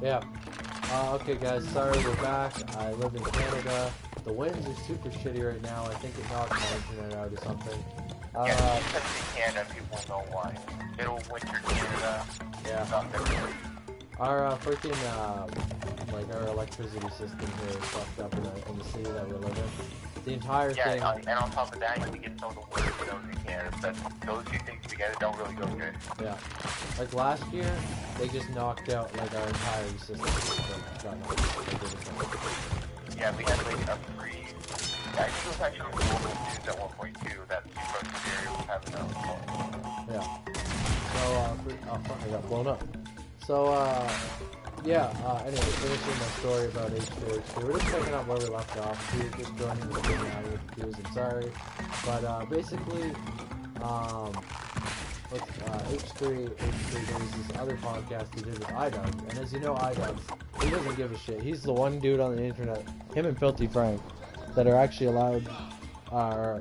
Yeah. Okay, guys. Sorry, we're back. I live in Canada. The winds are super shitty right now. I think it knocked my internet out or something. Yeah, because in Canada, people know why. Middle winter Canada. Yeah. Not everywhere. Our freaking like our electricity system here is fucked up in the city that we live in. The entire thing. Yeah, and on top of that, you get some of the worst snows in Canada. But those two things together don't really go good. Yeah. Like last year, they just knocked out like our entire system. Got knocked out. Yeah, we had like a freeze. I think it was actually global news at 1.2 that the area was having a. Yeah. So I got blown up. So yeah. Anyway, finishing my story about H2H2. We're just picking up where we left off. We were just joining the thing now. You're confused. I'm sorry, but basically, H3 there's this other podcast he did with iDub, and as you know, iDub, he doesn't give a shit. He's the one dude on the internet, him and Filthy Frank, that are actually allowed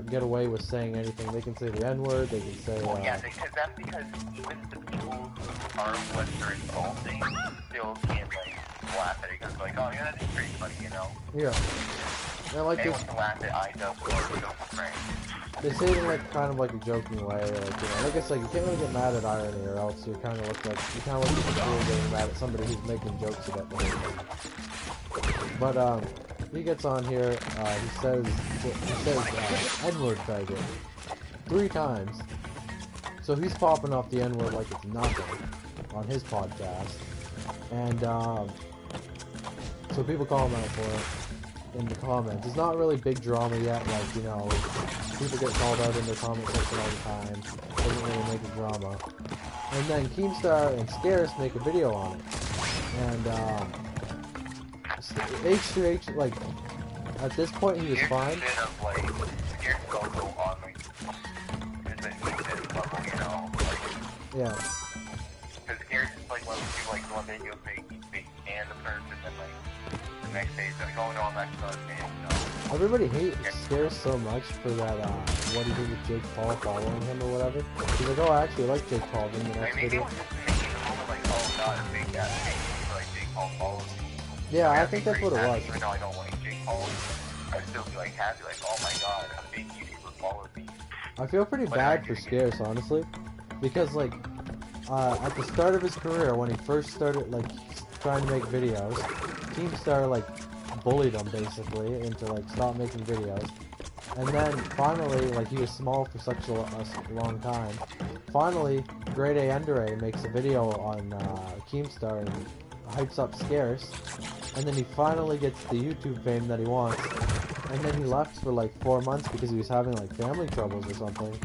get away with saying anything. They can say the N-word, they can say... yeah, that's because even the people who are what they're insulting still can't, like, laugh at it because, like, oh, yeah, that's pretty funny, you know? Yeah. And like anyone can laugh at iDub or Filthy Frank. They say it in like kind of like a joking way, like, you know, like I said, you can't really get mad at irony, or else you kind of look like a fool getting mad at somebody who's making jokes about the whole thing. But he gets on here, he says N-word faggot 3 times, so he's popping off the N-word like it's nothing on his podcast, and so people call him out for it in the comments. It's not really big drama yet, like, you know, people get called out in their comment section all the time. Doesn't really make a drama. And then Keemstar and Scarce make a video on it. And H2H, like, at this point he was fine. Yeah. Because Scarce is like one of the people, like, the one video they stand the person and like the next day it's like, oh no, I'm not gonna stand, you know. Everybody hates Scarce so much for that, what he did with Jake Paul following him or whatever. He's like, oh, I actually like Jake Paul in the next video. Like, oh god, a big guy, like Jake Paul follows me. Yeah, I think that's what it was. Even though I don't like Jake Paul, I'd still be like happy, like, oh my god, a big YouTuber follows me. I feel pretty bad for Scarce, honestly, because like, at the start of his career, when he first started like trying to make videos, Keemstar like bullied him basically into like stop making videos, and then finally, like, he was small for such a long time. Finally, Grade A Endere makes a video on Keemstar and hypes up Scarce, and then he finally gets the YouTube fame that he wants. And then he left for like 4 months because he was having like family troubles or something.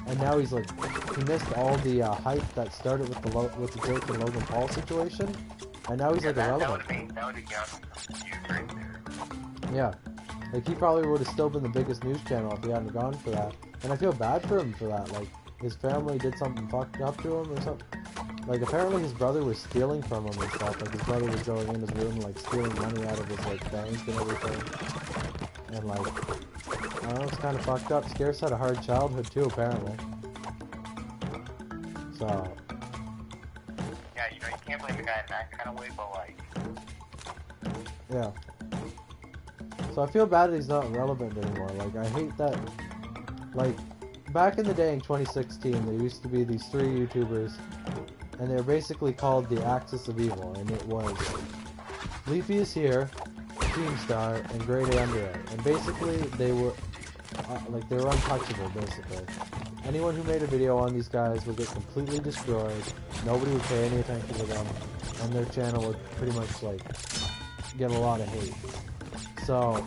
And now he's like, he missed all the hype that started with the Jake and Logan Paul situation. And now he's like irrelevant. That would have gotten huge right there. Yeah. Like, he probably would have still been the biggest news channel if he hadn't gone for that. And I feel bad for him for that. Like, his family did something fucked up to him or something. Like, apparently his brother was stealing from him and stuff. Like, his brother was going in his room and like stealing money out of his like bank and everything. And like, I don't know, it's kind of fucked up. Scarce had a hard childhood too, apparently. So. Yeah, you know, you can't blame the guy in that kind of way, but like. Yeah. So I feel bad that he's not relevant anymore. Like, I hate that. Like, back in the day in 2016, there used to be these 3 YouTubers, and they were basically called the Axis of Evil, and it was Leafy is here, Keemstar, and Grade A Endere. And basically, they were like, they were untouchable, basically. Anyone who made a video on these guys would get completely destroyed, nobody would pay any attention to them, and their channel would pretty much, like, get a lot of hate. So,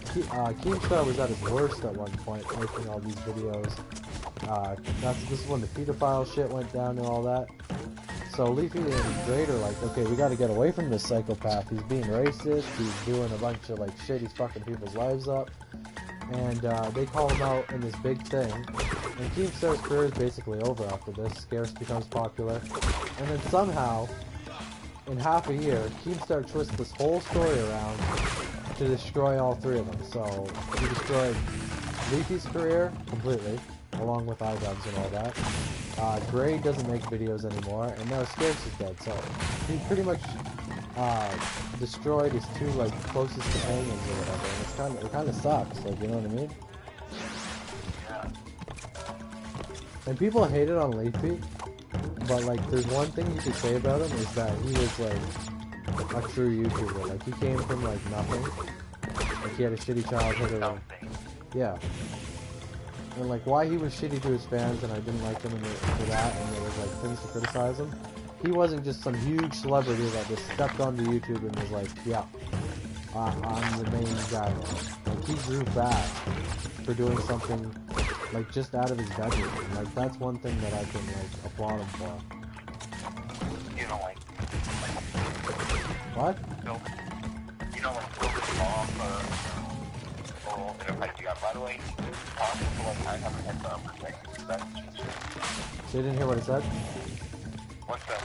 Keemstar was at his worst at one point, making all these videos. This is when the pedophile shit went down and all that. So Leafy and Grade are like, okay, we gotta get away from this psychopath. He's being racist, he's doing a bunch of like shit, he's fucking people's lives up. And they call him out in this big thing. And Keemstar's career is basically over after this. Scarce becomes popular. And then somehow, in half a year, Keemstar twists this whole story around to destroy all 3 of them. So he destroyed Leafy's career completely, along with iDubbbz and all that. Gray doesn't make videos anymore, and now Scarce is dead, so he pretty much destroyed his two like closest companions or whatever, and it kind of sucks, like, you know what I mean? Yeah. And people hate it on Leafy, but like there's one thing you could say about him is that he was like a true YouTuber. Like he came from like nothing. Like he had a shitty childhood or yeah. And like why he was shitty to his fans and I didn't like him for that and there was like things to criticize him. He wasn't just some huge celebrity that just stepped onto YouTube and was like, yeah, I'm the main guy now. Like he grew fast for doing something like just out of his bedroom. And, like that's one thing that I can like applaud him for. You know, like What? you know, like building off oh, in a fight you got. By the way, I have a heads up for that. So you didn't hear what I said? What's that?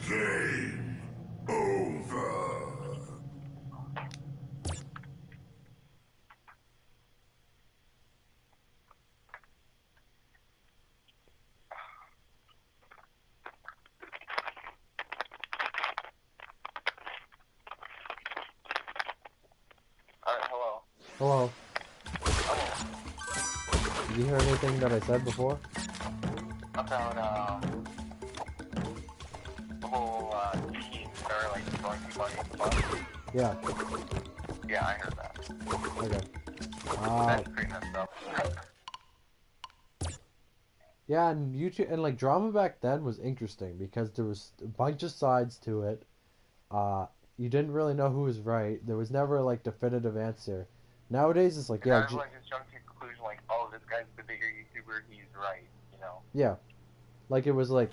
Game over. Hello. Hello. Did you hear anything that I said before? About, the whole, team or, like, throwing people on the bus? Yeah. Yeah, I heard that. Okay. That's pretty messed up. Yeah, and YouTube and like drama back then was interesting because there was a bunch of sides to it. You didn't really know who was right. There was never like definitive answer. Nowadays it's like, yeah, Kind of like just jumped to the conclusion, like, oh, this guy's the bigger YouTuber, he's right, you know? yeah, like it was like,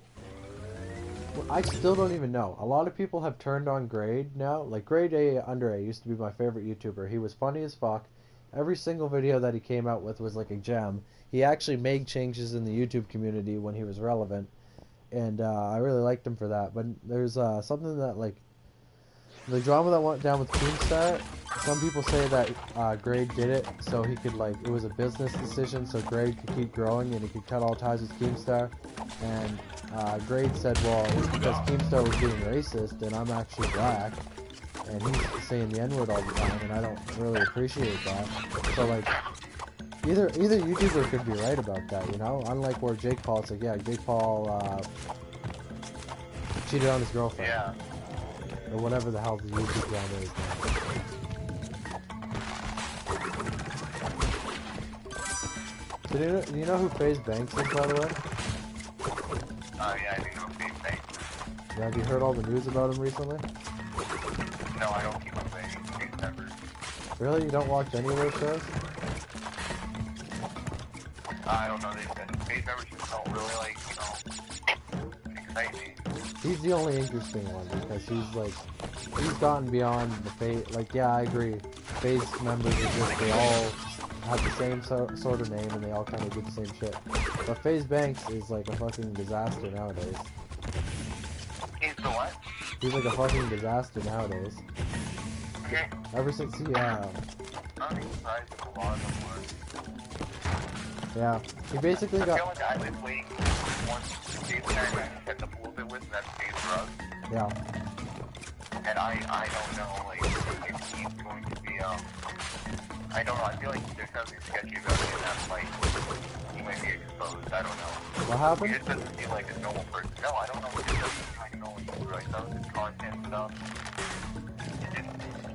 I still don't even know. A lot of people have turned on Grade now. Like Grade A Under A used to be my favorite YouTuber. He was funny as fuck. Every single video that he came out with was like a gem. He actually made changes in the YouTube community when he was relevant, and I really liked him for that. But there's something that like the drama that went down with Keemstar. Some people say that Grade did it so he could like it was a business decision so Grade could keep growing and he could cut all ties with Keemstar. And Grade said, well, it's because Keemstar was being racist and I'm actually black. And he's saying the N-word all the time, and I don't really appreciate that. So, like, either YouTuber could be right about that, you know? Unlike where Jake Paul, it's like, yeah, Jake Paul cheated on his girlfriend. Yeah. Or whatever the hell the YouTube drama is now. Do you know who FaZe Banks is, by the way? Yeah, I think it was the same thing. Yeah, have you heard all the news about him recently? No, I don't keep up with any FaZe members. Really? You don't watch any of those shows? I don't know, FaZe members just don't really, like, you know, excite me. He's the only interesting one because he's like, he's gotten beyond the FaZe. Like, yeah, I agree. FaZe members are just, they all have the same sort of name and they all kind of do the same shit. But FaZe Banks is like a fucking disaster nowadays. He's the what? He's like a fucking disaster nowadays. Okay. Ever since he, I'm surprised if a lot of them were. yeah, he basically I got, feel like I was waiting for one FaZe character I kept up a little bit with, and that's FaZe Drugs. yeah, And I don't know, like, if he's going to be, I don't know, I feel like there's something sketchy about him, and that's, like, he might be exposed, I don't know. what happened? He just doesn't seem like a normal person. No, I don't know, he just doesn't seem like a normal YouTuber, like, some of his content stuff.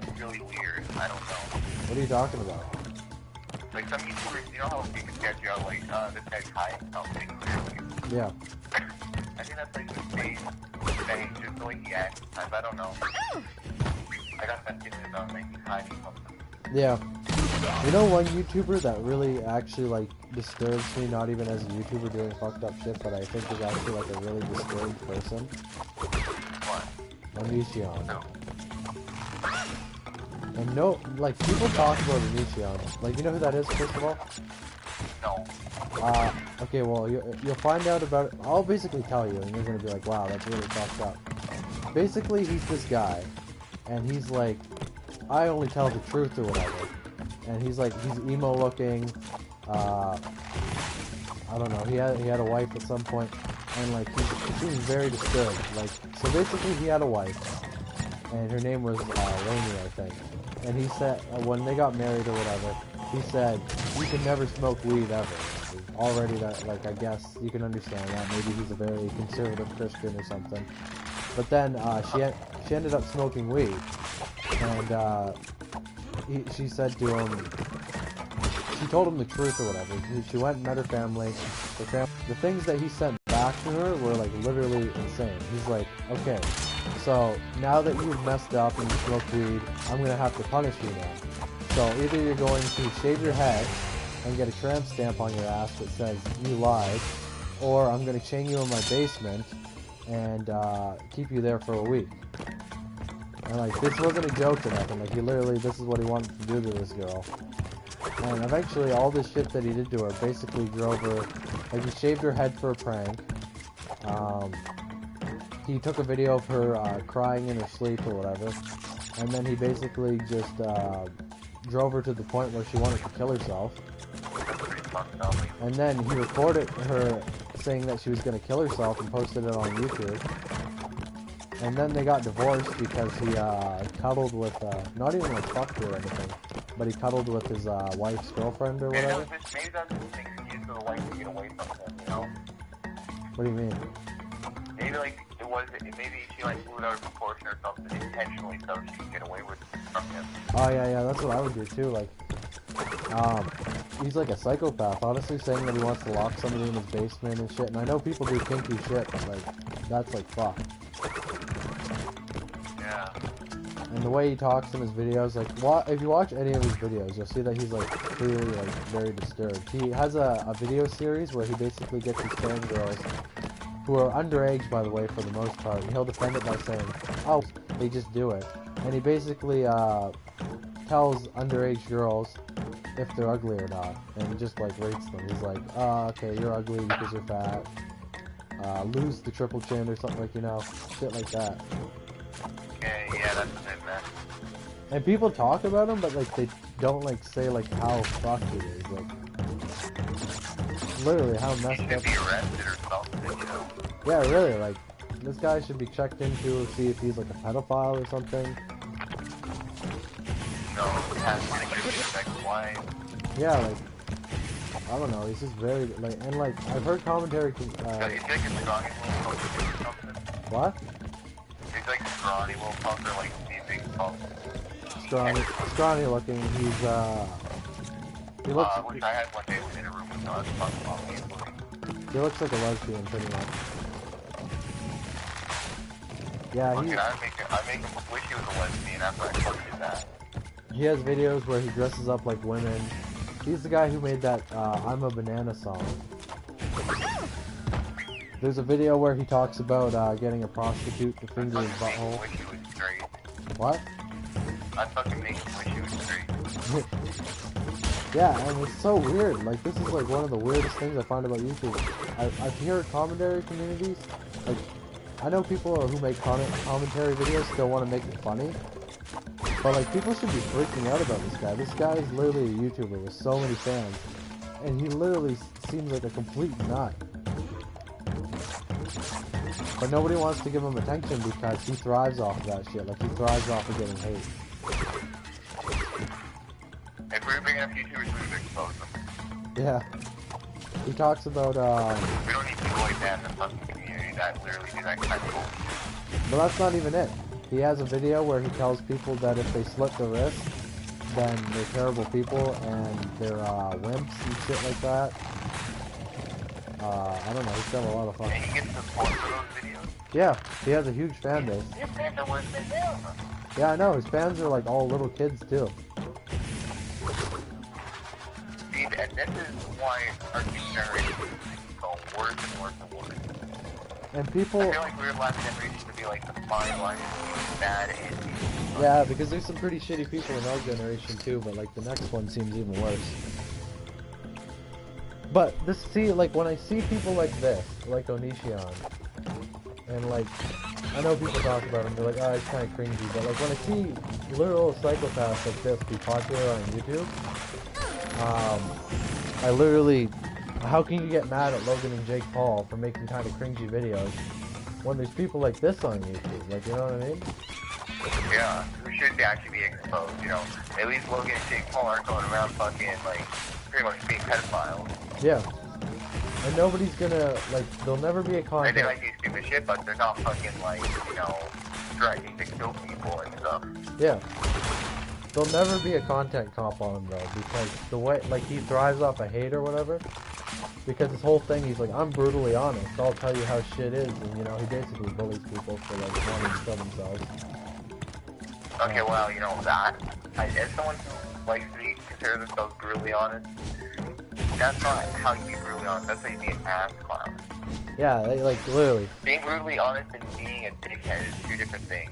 It's really weird, I don't know. What are you talking about? Like, some YouTubers, you know how you can sketch you out, like, this guy's high, something clearly. Yeah, I think that's, like, the face thing, just the way he acts, sometimes, I don't know. I got that feeling about, like, he's hiding something. yeah. You know one YouTuber that really actually like disturbs me, not even as a YouTuber doing fucked up shit, but I think is actually like a really disturbed person? What? Onision. No. And no, like people talk about Onision. Like you know who that is, first of all? No. Okay, well you'll find out about it. I'll basically tell you, and you're gonna be like, wow, that's really fucked up. Basically, he's this guy, and he's like I only tell the truth or whatever. And he's like, he's emo looking. I don't know. He had a wife at some point, and like he seems very disturbed. Like, so basically, he had a wife, and her name was Rainy, I think. And he said when they got married or whatever, he said you can never smoke weed ever. Already, that, like, I guess you can understand that. Maybe he's a very conservative Christian or something. But then she ended up smoking weed, and she said to him, she told him the truth or whatever. She went and met her family. The things that he sent back to her were like literally insane. He's like, okay, so now that you've messed up and you smoked weed, I'm gonna have to punish you now. So either you're going to shave your head and get a tramp stamp on your ass that says you lied, or I'm gonna chain you in my basement and keep you there for a week. And like, this wasn't a joke or nothing. Like, he literally, this is what he wanted to do to this girl. And eventually, all this shit that he did to her basically drove her, like, he shaved her head for a prank. He took a video of her crying in her sleep or whatever. And then he basically just drove her to the point where she wanted to kill herself. And then he recorded her saying that she was going to kill herself and posted it on YouTube. And then they got divorced because he cuddled with, not even like fucked her or anything, but he cuddled with his wife's girlfriend or whatever. Maybe that's just an excuse for the wife to get away from him, you know? What do you mean? Maybe like maybe she like blew out of proportion or something intentionally so she could get away with it from him. Oh yeah, that's what I would do too. Like, he's like a psychopath, honestly, saying that he wants to lock somebody in his basement and shit. And I know people do kinky shit, but like, that's like fuck. Yeah. And the way he talks in his videos, like, if you watch any of his videos, you'll see that he's like clearly like very disturbed. He has a video series where he basically gets these fangirls who are underage, by the way, for the most part, and he'll defend it by saying, oh, they just do it. And he basically tells underage girls if they're ugly or not, and he just like rates them. He's like, oh, okay, you're ugly because you're fat. Lose the triple chin or something, like, you know, shit like that. Okay, yeah, that's it, man. And people talk about him, but like they don't like say like how fucked it is. Like, literally how messed He should up. be arrested or something, you know? Yeah, really, like, this guy should be checked into, see if he's like a pedophile or something. No, it has to be respect why. Yeah, like, I don't know, he's just very, like, and like, I've heard commentary, He's like a scrawny little fucker or something. what? He's like scrawny little fucker, like these big fuckers. Scrawny looking, he looks, Which I had one day in a room with us, he looks like a lesbian, pretty much. Yeah, I make him wish he was a lesbian after I told you that. he has videos where he dresses up like women. He's the guy who made that, I'm a Banana song. There's a video where he talks about, getting a prostitute to finger his butthole. Wish he was straight. What? I fucking make him wish he was straight. Yeah, and it's so weird. Like, this is like one of the weirdest things I find about YouTube. I hear commentary communities, like, I know people who make commentary videos still want to make it funny, but like, people should be freaking out about this guy. This guy is literally a YouTuber with so many fans, and he literally seems like a complete nut. But nobody wants to give him attention because he thrives off of that shit. Like, he thrives off of getting hate. If we were big enough YouTubers, we would expose them. Yeah. He talks about, We don't need people like that in the fucking community that literally do that kind of bullshit. but that's not even it. He has a video where he tells people that if they slit the wrist, then they're terrible people and they're wimps and shit like that. I don't know, he's got a lot of fun. And he gets support for those videos. Yeah, he has a huge fan base. His fans are worse than him. Yeah, I know, his fans are like all little kids too. See, and this is why our generation is going worse and worse and worse. And people... I feel like we're the last generation to be like the fine line between bad and evil. Yeah, because there's some pretty shitty people in our generation too, but like the next one seems even worse. But this, see, like when I see people like this, like Onision, And like, I know people talk about him, they're like, oh, it's kind of cringy, but like when I see literal psychopaths like this be popular on YouTube, I literally, how can you get mad at Logan and Jake Paul for making kind of cringy videos when there's people like this on YouTube? Like, you know what I mean? Yeah, who should actually be exposed, you know? At least Logan and Jake Paul aren't going around fucking, like, pretty much being pedophiles. Yeah. And nobody's gonna, like, there'll never be a content. They might do stupid shit, but they're not fucking, like, you know, threatening to kill people and stuff. Yeah. There'll never be a content comp on him, though, because the way, like, he thrives off of hate or whatever. Because his whole thing, he's like, I'm brutally honest. I'll tell you how shit is. And, you know, he basically bullies people for, like, wanting to kill themselves. Okay, well, you know, that, as someone who likes to be consider themselves brutally honest, that's not how you be brutally honest. That's how you be an ass clown. Yeah, like, literally. Being brutally honest and being a dickhead is two different things.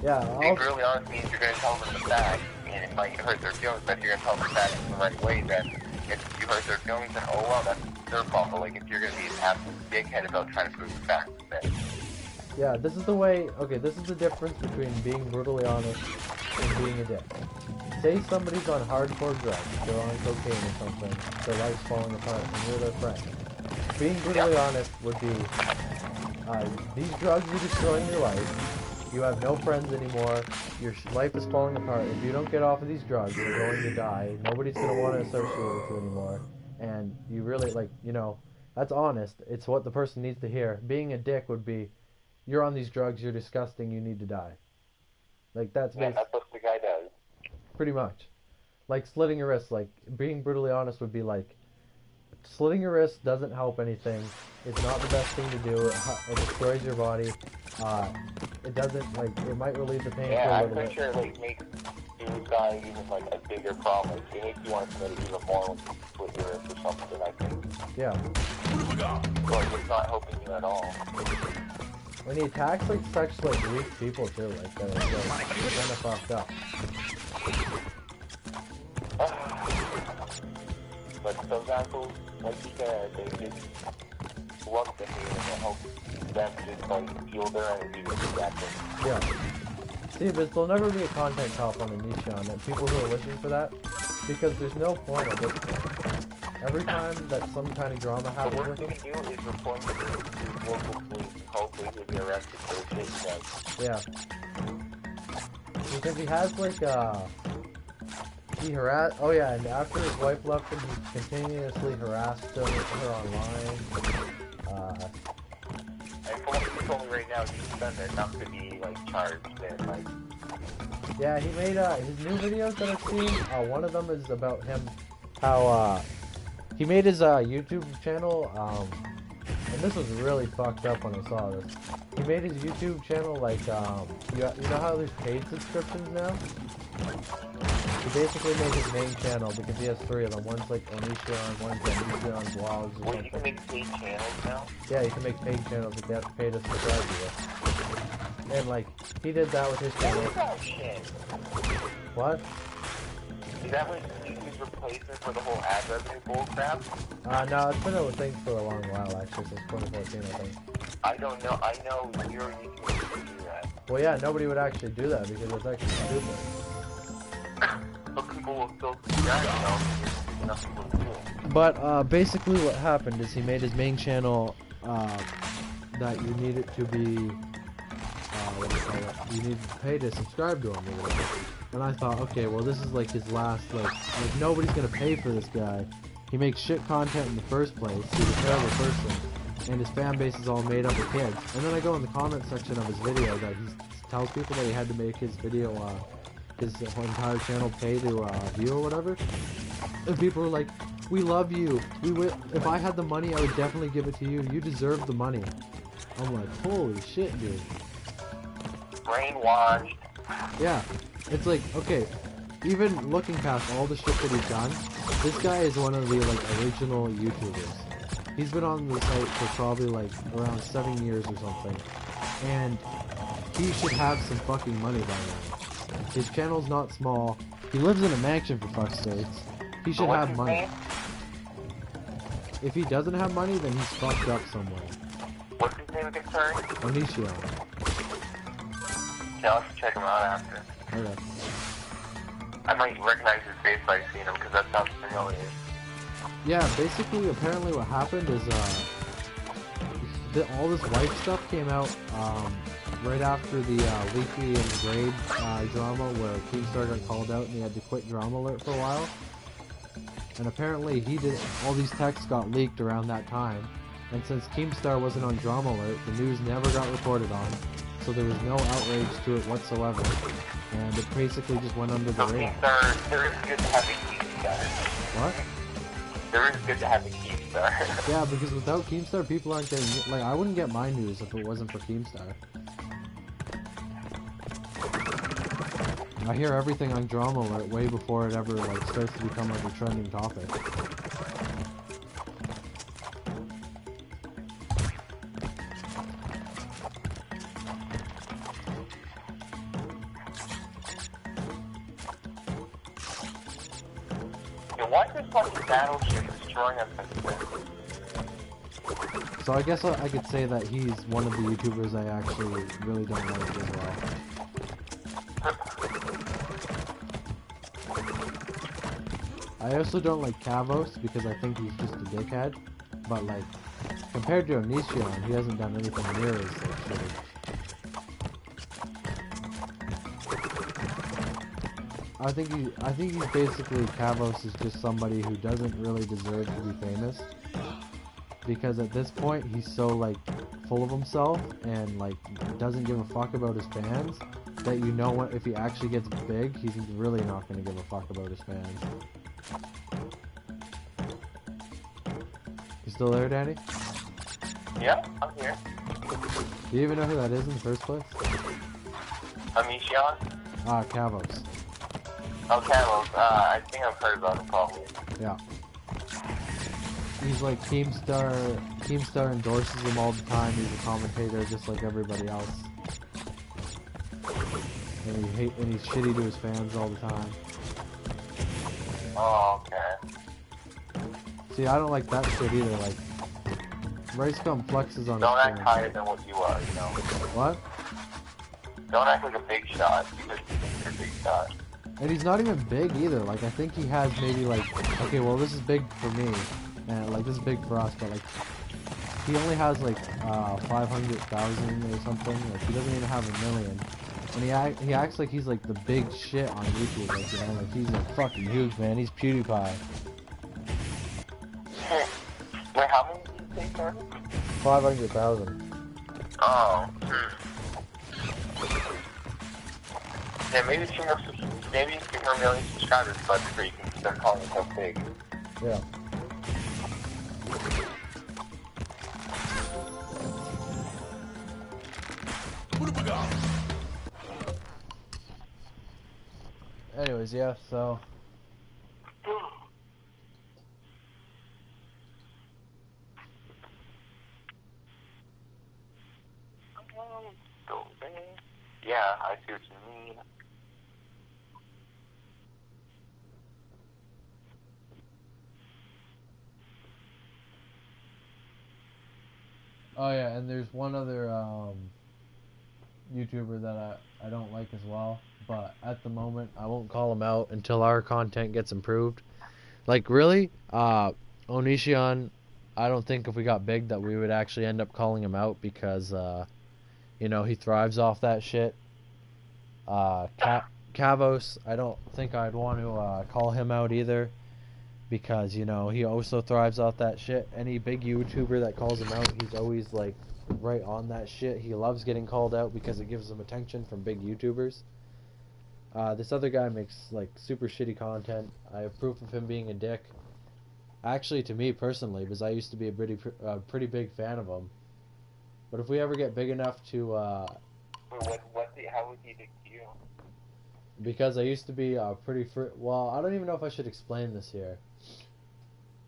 Yeah, Being brutally honest means you're going to tell them the fact, and it might hurt their feelings, but if you're going to tell them the fact in the right way, then if you hurt their feelings, then oh well, that's their fault. But like, if you're going to be an absolute dickhead about trying to prove the fact, then... Yeah, this is the way, okay, this is the difference between being brutally honest and being a dick. Say somebody's on hardcore drugs, they're on cocaine or something, their life's falling apart, and you're their friend. Being brutally honest would be, these drugs are destroying your life, you have no friends anymore, your life is falling apart, if you don't get off of these drugs, you're going to die, nobody's going to want to associate with you anymore, and you really, like, you know, that's honest, it's what the person needs to hear. Being a dick would be, you're on these drugs, you're disgusting, you need to die. Like, that's that's what the guy does. Pretty much. Like, slitting your wrist, like, being brutally honest would be like, slitting your wrist doesn't help anything, it's not the best thing to do, it destroys your body, it doesn't, like, it might relieve the pain for a little bit. Yeah, I'm pretty sure it, like, makes you die even, like, a bigger problem. Like, it makes you want to commit it even more with your wrist or something, I think. Yeah. But it's not helping you at all. When he attacks, like, such, like, weak people, too, like, that it's, like, kind of fucked up. But those assholes, like you said, they just love the hate and it helps them just, like, fuel their energy with that thing. Yeah. See, but there'll never be a content cop on a niche on it. People who are wishing for that, because there's no point at this point. Every time that some kind of drama happens with him... The worst you can do is report to local police and hopefully he'll be arrested for the shit he does. Yeah. Because he has, like, he harassed... Oh, yeah, and after his wife left him, he continuously harassed her online. And from what he told me right now, he's done enough to be, like, charged and, like... Yeah, he made, his new videos that I've seen, one of them is about him, how, he made his, YouTube channel, and this was really fucked up when I saw this. He made his YouTube channel, like, you know how there's paid subscriptions now? He basically made his main channel, because he has three of them. One's, like, Onision, one's Onision Vlogs, or something. Well, you can make paid channels now? Yeah, you can make paid channels if you have to pay to subscribe to it. And, like, he did that with his channel. Oh, shit. What? Is that like YouTube's replacement for the whole ad revenue bullcrap? No, it's been a thing for a long while, actually, since 2014, I think. I don't know. I know zero YouTubers would do that. Well, yeah, nobody would actually do that because it's actually stupid. But people will still subscribe, you know, there's enough people to do it. But, basically what happened is he made his main channel, that you need it to be, what do you call it? You need to pay to subscribe to him or whatever. And I thought, okay, well this is like his last, like nobody's gonna pay for this guy. He makes shit content in the first place, he's a terrible person, and his fan base is all made up of kids. And then I go in the comment section of his video that he tells people that he had to make his video, his entire channel pay to view or whatever. And people are like, we love you, if I had the money I would definitely give it to you, you deserve the money. I'm like, holy shit, dude. Brainwashed. Yeah, it's like, okay, even looking past all the shit that he's done, this guy is one of the, like, original YouTubers. He's been on the site for probably, like, around 7 years or something, and he should have some fucking money by now. His channel's not small, he lives in a mansion for fuck's sakes, he should have money. If he doesn't have money, then he's fucked up somewhere. What's his name again, sorry? Onision. Yeah, I'll have to check him out after. Okay. I might recognize his face by seeing him, because that sounds familiar. Yeah, basically, apparently what happened is, all this wife stuff came out, right after the, Leafy and Grade, drama where Keemstar got called out and he had to quit Drama Alert for a while. And apparently all these texts got leaked around that time. And since Keemstar wasn't on Drama Alert, the news never got reported on, so there was no outrage to it whatsoever. And it basically just went under the radar. Keemstar, there is good to have a Keemstar. What? There is good to have a Keemstar. Yeah, because without Keemstar, people aren't getting... Like, I wouldn't get my news if it wasn't for Keemstar. I hear everything on Drama Alert way before it ever, like, starts to become, like, a trending topic. Why is this fucking battleship destroying us like this? So I guess I could say that he's one of the YouTubers I actually really don't like as well. I also don't like Kavos because I think he's just a dickhead. But like, compared to Onision, he hasn't done anything near as like shitty. I think he's basically Kavos is just somebody who doesn't really deserve to be famous. Because at this point he's so like full of himself and like doesn't give a fuck about his fans that you know what, if he actually gets big, he's really not going to give a fuck about his fans. You still there, Danny? Yeah, I'm here. Do you even know who that is in the first place? Onision? Ah, Kavos. Oh, Camels. I think I've heard about him probably. Yeah. He's like Keemstar endorses him all the time. He's a commentator just like everybody else. And he's shitty to his fans all the time. Oh, okay. See, I don't like that shit either. Like, Rice Gum flexes on Don't his act fans. higher than what you are, you know. What? Don't act like a big shot because you're a big shot. And he's not even big either. Like, I think he has maybe like, okay, well this is big for me, and like this is big for us, but like, he only has like 500,000 or something. Like, he doesn't even have 1 million. And he acts like he's like the big shit on YouTube. Like, you know, like he's like fucking huge, man. He's PewDiePie. Wait, how many did you say, sir? 500,000. Oh, Yeah, maybe 2 more million subscribers, but before you can start calling yourself big. Yeah. Anyways, yeah, so... Yeah, I see what you mean. Oh yeah, and there's one other YouTuber that I don't like as well, but at the moment I won't call him out until our content gets improved. Like, really, Onision, I don't think if we got big that we would actually end up calling him out because you know, he thrives off that shit. Kavos, I don't think I'd want to call him out either because, you know, he also thrives off that shit. Any big YouTuber that calls him out, he's always like right on that shit. He loves getting called out because it gives him attention from big YouTubers. This other guy makes like super shitty content. I have proof of him being a dick. Actually, to me personally, because I used to be a pretty big fan of him. But if we ever get big enough to How would he dick you? because I used to be well, I don't even know if I should explain this here.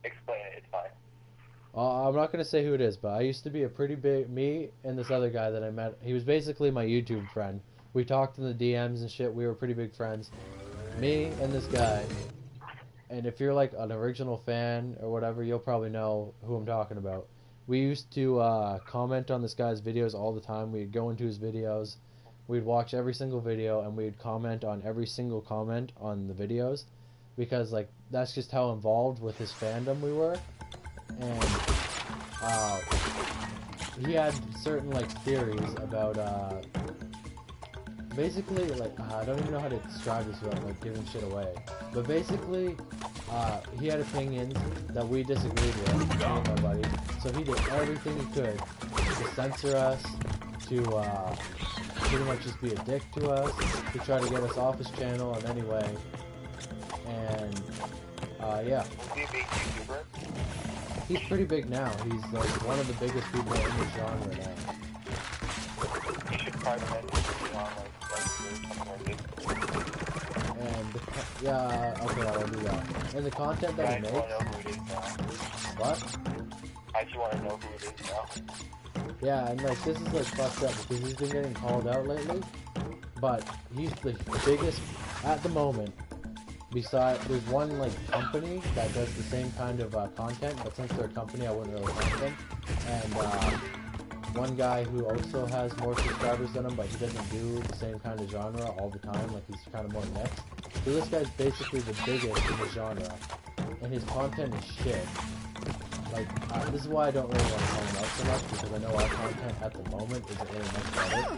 Explain it, it's fine. I'm not going to say who it is, but I used to be a pretty big... Me and this other guy that I met, he was basically my YouTube friend. We talked in the DMs and shit. We were pretty big friends. Me and this guy. And if you're like an original fan or whatever, you'll probably know who I'm talking about. We used to comment on this guy's videos all the time. We'd go into his videos, we'd watch every single video, and we'd comment on every single comment on the videos, because like that's just how involved with his fandom we were. And he had certain like theories about basically like I don't even know how to describe this without like giving shit away. But basically, he had opinions that we disagreed with, me and my buddy. So he did everything he could to censor us, to pretty much just be a dick to us, to try to get us off his channel in any way. And yeah. Was he a big YouTuber? He's pretty big now. He's like one of the biggest people in the genre now. You should try to mention it on like something like this. And yeah, okay, I'll do that. And the content that he I makes. want to know who it is now. What? I just want to know who it is now. Yeah, and like this is like fucked up because he's been getting called out lately. But he's the biggest at the moment. Besides, there's one like company that does the same kind of content, but since they're a company, I wouldn't really count them. And one guy who also has more subscribers than him, but he doesn't do the same kind of genre all the time. Like he's kind of more mixed. So this guy's basically the biggest in the genre, and his content is shit. Like this is why I don't really want to call him out so much, because I know our content at the moment isn't really much better.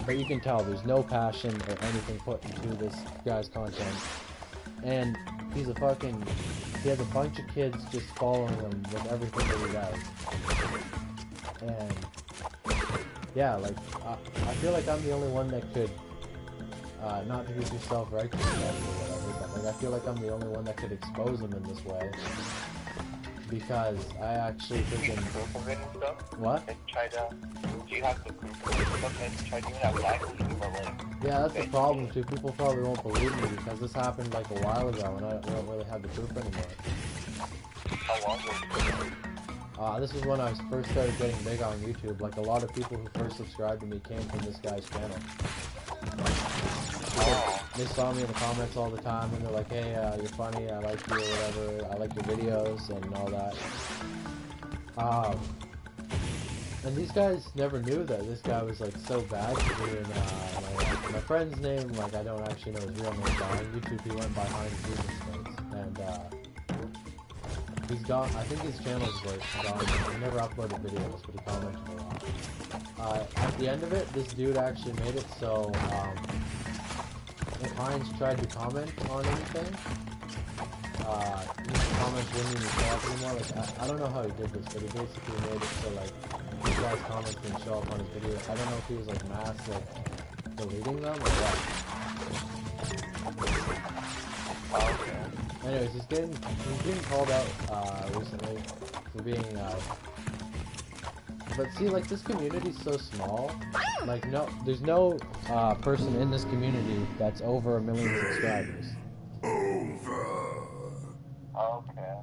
But you can tell there's no passion or anything put into this guy's content. And he's a fucking, he has a bunch of kids just following him with everything that he does. And yeah, like I feel like I'm the only one that could, not to be too self-righteous or whatever, but like I feel like I'm the only one that could expose him in this way. Because I actually freaking... Proof of it and stuff? What? And try to... Do you have the proof of it and stuff? And try doing that likely, but like... Yeah, that's the problem too. People probably won't believe me because this happened like a while ago and I don't really have the proof anymore. How long ago? This was when I first started getting big on YouTube. Like a lot of people who first subscribed to me came from this guy's channel. They saw me in the comments all the time and they're like, hey, you're funny, I like you or whatever, I like your videos and all that. And these guys never knew that this guy was like so bad to me. And my friend's name, like I don't actually know his real name, but on YouTube he went by Behind the Scenes. And he's gone, I think his channel's like gone. He never uploaded videos, but he commented a lot. At the end of it, this dude actually made it so if Heinz tried to comment on anything, his comments wouldn't even show up anymore. Like, I don't know how he did this, but he basically made it so, like, these guys' comments didn't show up on his video. I don't know if he was, like, mass, like, deleting them or what. Anyways, he's getting called out, recently for being, but see, like, this community's so small. Like, there's no person in this community that's over 1 million subscribers. Okay.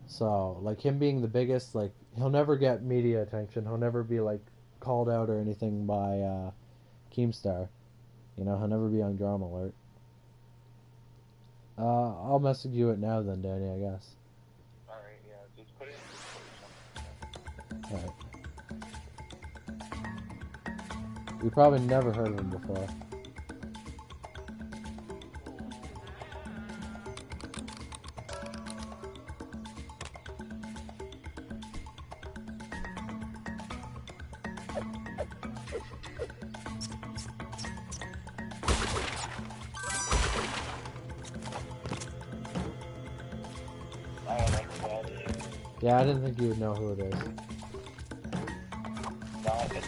So, like, him being the biggest, like, he'll never get media attention. He'll never be, like, called out or anything by Keemstar. You know, he'll never be on Drama Alert. I'll message you it now then, Danny, I guess. Alright, yeah, just put it in. Alright. You probably never heard of him before. I don't know who that is. Yeah, I didn't think you would know who it is. No, I didn't.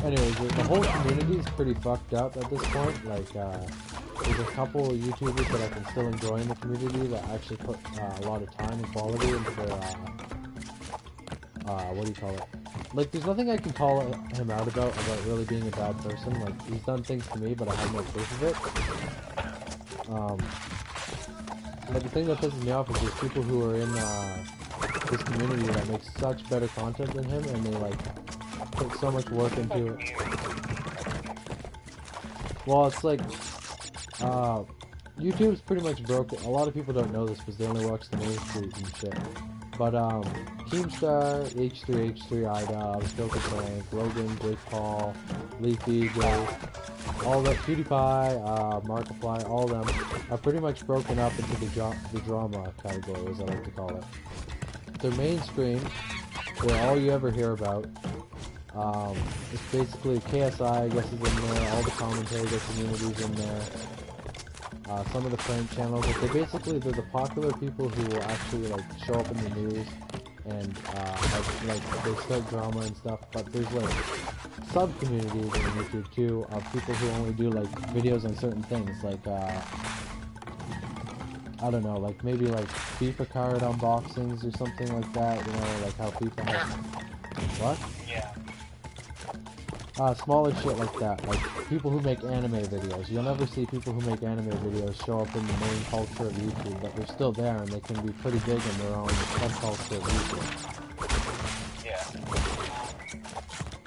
Anyways, the whole community is pretty fucked up at this point. Like, there's a couple of YouTubers that I can still enjoy in the community that actually put a lot of time and quality into their, what do you call it? Like, there's nothing I can call him out about really being a bad person. Like, he's done things to me, but I have no proof of it. But the thing that pisses me off is there's people who are in this community that make such better content than him, and they, like, put so much work into it. Well, it's like, YouTube's pretty much broken. A lot of people don't know this because they only watch the main street and shit. But Keemstar, H3, iDubbbz, Filter Frank, Logan, Jake Paul, Leafy, Jay, all that, PewDiePie, Markiplier, all of them are pretty much broken up into the drama category, as I like to call it. They're mainstream. They're all you ever hear about. It's basically KSI, I guess, is in there. All the commentary community's in there. Some of the prank channels. Like, they're the popular people who will actually like show up in the news and like they start drama and stuff. But there's like sub communities on YouTube too of people who only do like videos on certain things, like I don't know, like maybe like FIFA card unboxings or something like that. You know, like how FIFA has what? Yeah. Smaller shit like that, like people who make anime videos. You'll never see people who make anime videos show up in the main culture of YouTube, but they're still there and they can be pretty big in their own subculture of YouTube. Yeah.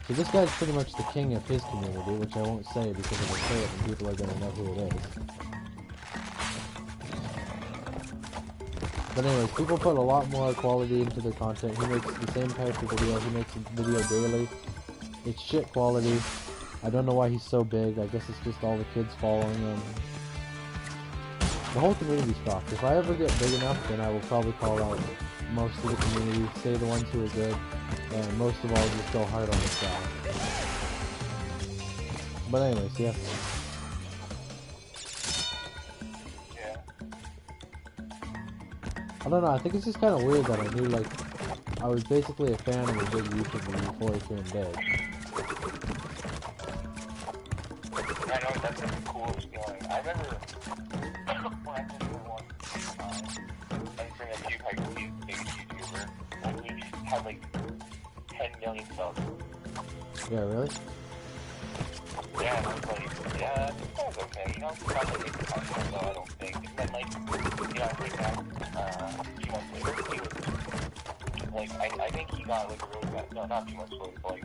So this guy's pretty much the king of his community, which I won't say because if I say it then people are gonna know who it is. But anyways, people put a lot more quality into their content. He makes the same type of video, he makes a video daily. It's shit quality. I don't know why he's so big. I guess it's just all the kids following him. The whole community's fucked. If I ever get big enough, then I will probably call out most of the community, say the ones who are good, and most of all just go hard on this guy. But anyways, yeah. I don't know, I think it's just kind of weird that I knew, like, I was basically a fan of a big YouTuber before he came big. I know that's the coolest feeling. I remember when I first heard one, I bring a few like the biggest YouTuber, and he had like 10 million subs. Yeah, really? Yeah, and I was like, yeah, that was okay. You know, it's not like it's content though, I don't think. And then like, you know, I think that a few months later, he was like, I think he got like a really bad, no, not too much later, but like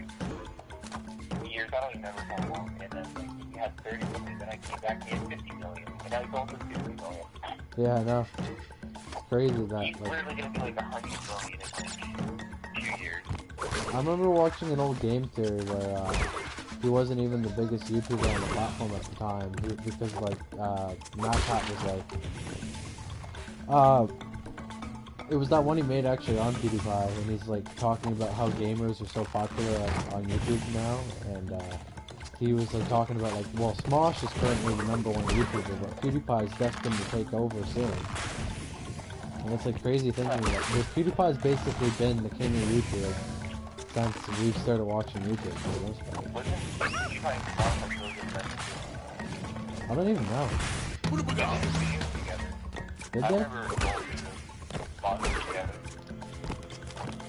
years, I don't even remember how long, and then like, he had 30 million, then I came back, he had 50 million, and now he's going for 50 million. Yeah, I know. It's crazy that, He's like, literally gonna be like 100 million in like 2 years. I remember watching an old game theory where, he wasn't even the biggest YouTuber on the platform at the time, because, like, MatPat was like, it was that one he made actually on PewDiePie, and he's like talking about how gamers are so popular on YouTube now, and he was like talking about like, well, Smosh is currently the #1 YouTuber, but PewDiePie is destined to take over soon. And it's like crazy thinking that because PewDiePie's basically been the king of YouTube since we started watching YouTube for the most part. I don't even know. Did they?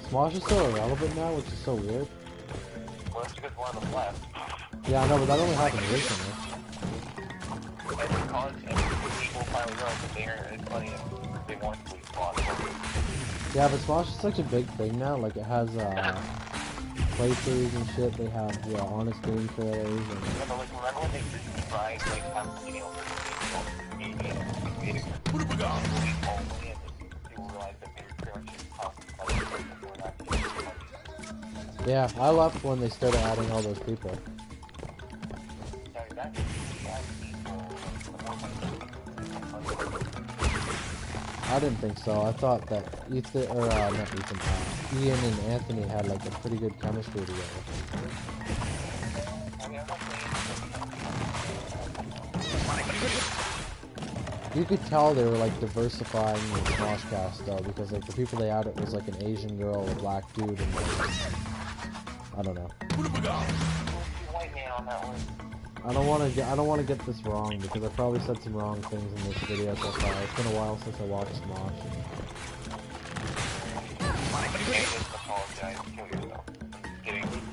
Smosh is so irrelevant now, which is so weird. Well, that's because one of them left. Yeah, I know, but that only happened recently. And because people finally realized that it's funny and they want to leave Smosh. Yeah, but Smosh is such a big thing now. Like, it has playthroughs and shit. They have honest game trailers. And... Yeah, but like, remember when they just tried like you know, what have we got? Yeah, I left when they started adding all those people. I didn't think so. I thought that Ian and Anthony had like a pretty good chemistry together. You could tell they were like diversifying the Smosh cast though, because like the people they added was like an Asian girl, a black dude, and like, I don't know. I don't want to get this wrong because I probably said some wrong things in this video so far. It's been a while since I watched Smosh.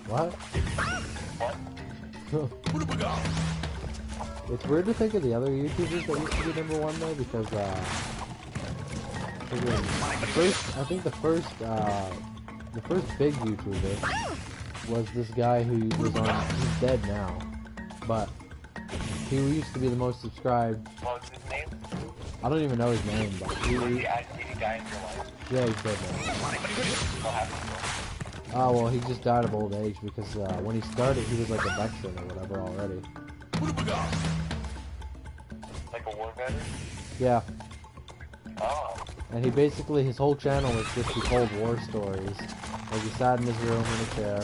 What? It's weird to think of the other YouTubers that used to be #1 though, because the first big YouTuber was this guy who was on. He's dead now, but he used to be the most subscribed. What was his name? I don't even know his name, but Did he guy in real life? Yeah, he's dead now. What happened to him? Oh, well, he just died of old age because when he started, he was like a veteran or whatever already. Like a war veteran? Yeah. Oh. And he basically, his whole channel was just he told war stories. Like he sat in his room in a chair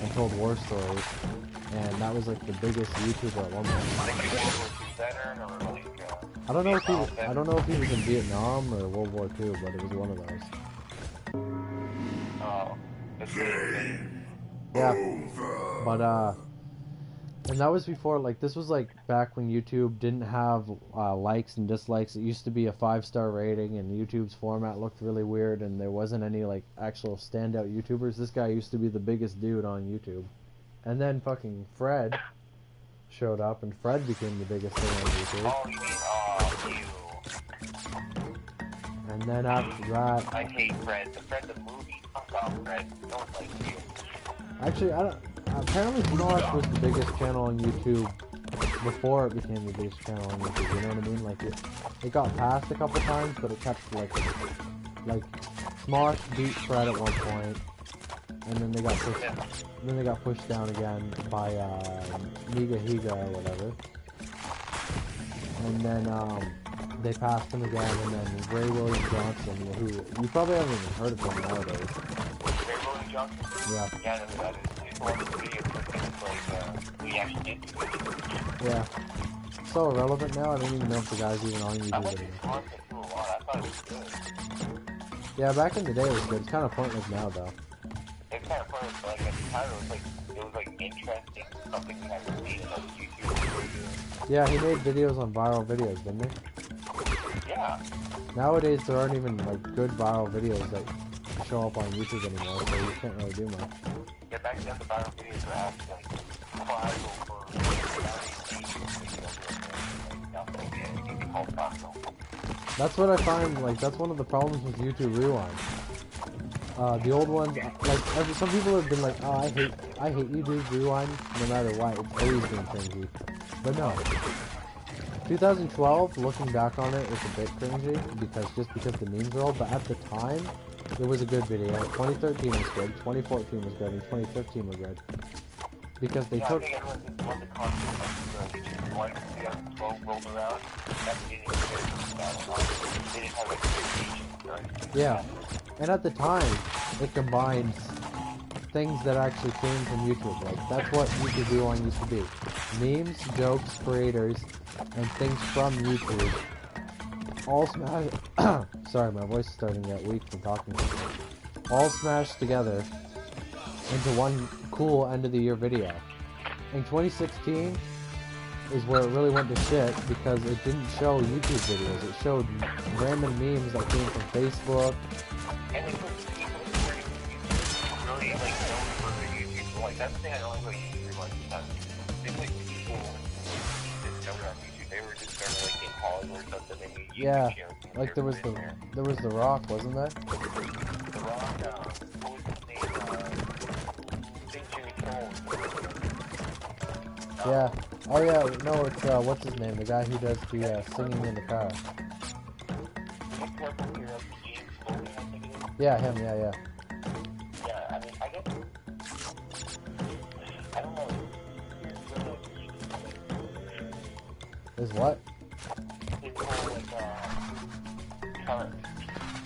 and told war stories. And that was like the biggest YouTuber at one point. Like a World War II veteran or like I don't know if he was, I don't know if he was in Vietnam or World War II, but it was one of those. Oh. That's really Yeah. But and that was before, like, this was like back when YouTube didn't have likes and dislikes. It used to be a 5-star rating, and YouTube's format looked really weird, and there wasn't any like actual standout YouTubers. This guy used to be the biggest dude on YouTube, and then fucking Fred showed up, and Fred became the biggest thing on YouTube. Oh, you mean, oh, you. And then after that, I hate Fred. The Fred the movie. Fuck off, Fred. No one likes you. actually, I don't. Apparently, Smosh was the biggest channel on YouTube before it became the biggest channel on YouTube. You know what I mean? Like it got passed a couple times, but it kept like Smosh beat Fred at one point, and then they got pushed. Then they got pushed down again by Niga Higa or whatever, and then they passed him again, and then Ray William Johnson, who you probably haven't even heard of him nowadays. Ray William Johnson? Yeah. Yeah, that is. One of the videos like we actually did do it. Yeah. So irrelevant now, I don't even know if the guy's even on YouTube I like anymore. his content too a lot. I thought it was good. Yeah, back in the day it was good. It's kind of pointless now, though. It's kind of fun, but like at the time it was like interesting, something you had to see on YouTube. Yeah, he made videos on viral videos, didn't he? Yeah. Nowadays there aren't even like good viral videos that show up on YouTube anymore, so you can't really do much. Yeah, back then the viral videos were actually like viral for That's what I find, like, that's one of the problems with YouTube Rewind. The old ones, like, some people have been like, oh, I hate YouTube Rewind, no matter what, it's always been cringy. But no. 2012, looking back on it, it's a bit cringy, because the memes are old, but at the time, it was a good video. 2013 was good, 2014 was good, and 2015 was good. Because they took... Yeah, and at the time, it combines things that actually came from YouTube. Like, that's what YouTube Rewind used to be. Memes, jokes, creators, and things from YouTube. All smashed... Sorry, my voice is starting to get weak from talking. All smashed together into one cool end-of-the-year video. In 2016 is where it really went to shit because it didn't show YouTube videos. It showed random memes that came from Facebook. And it was really like known for their YouTube. Like that's the thing I don't like about YouTube. Like it's like people discovered on YouTube. They were just starting like in Hollywood or something. They made YouTube Yeah, channels. like there was the Rock, wasn't there? The Rock. What was his name? Big Jimmy Kimmel. Yeah. Oh yeah, no, it's what's his name? The guy who does the singing in the car. Yeah, him. Yeah, yeah. Yeah, I mean, I guess I don't know. Is what? His whole like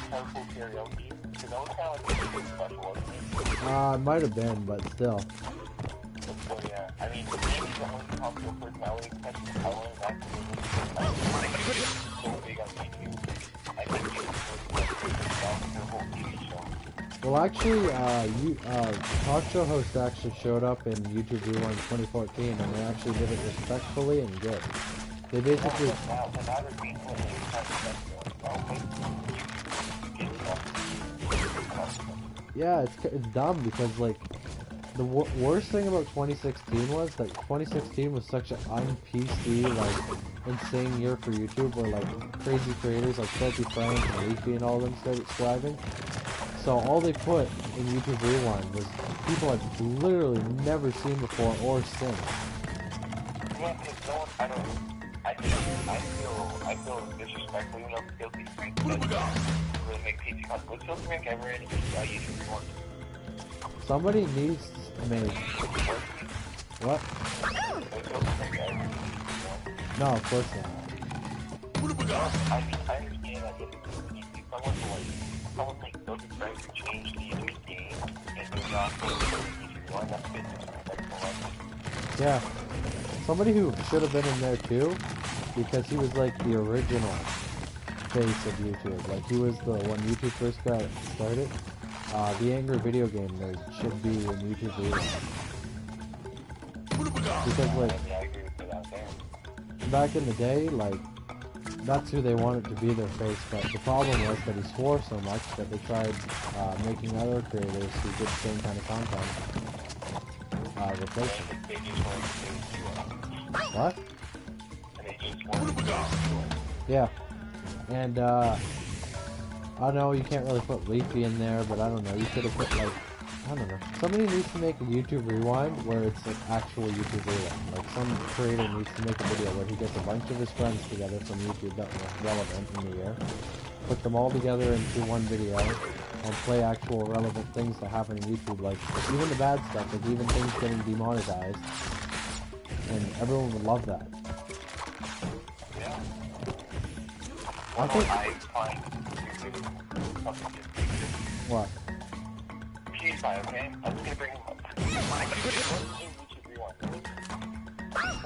colorful karaoke. Because that was kind of like a special, wasn't it? It might have been, but still. So yeah, I mean, maybe the only popular personality, especially Helen, that's so big on YouTube. I think it was like their whole TV show. Well, actually, talk show host actually showed up in YouTube Rewind 2014, and they actually did it respectfully and good. They basically... Now they're being like Yeah, it's dumb because, like, the worst thing about 2016 was that 2016 was such an un-PC, like, insane year for YouTube where, like, crazy creators like Sophie Frank and Leafy and all of them started thriving. So all they put in YouTube Rewind was people I've literally never seen before or since. Yeah, because no one, I don't know. I feel disrespectful, you know, Filthy Frank does really make PC content. Was Filthy Frank ever in YouTube before? Somebody needs to make... What? Was Filthy Frank ever in YouTube before? No, of course not. I understand that if someone like Filthy Frank who changed the YouTube game and they're not going to YouTube one, that's disrespectful, right? Yeah. Somebody who should have been in there too, because he was like the original face of YouTube. Like he was the when YouTube first got started. The Angry Video Game Nerd should be in YouTube Rewind. Because like back in the day, like that's who they wanted to be their face. But the problem was that he swore so much that they tried making other creators who did the same kind of content replace him. What? Yeah. And, I don't know, you can't really put Leafy in there, but I don't know, you could have put, like, I don't know. Somebody needs to make a YouTube Rewind where it's, like, actual YouTube Rewind. Like, some creator needs to make a video where he gets a bunch of his friends together from YouTube that were relevant in the year, put them all together into one video, and play actual relevant things that happen in YouTube, like, even the bad stuff, like, even things getting demonetized. And everyone would love that. Yeah. I think... What? PewDiePie, okay? I'm just gonna bring him up.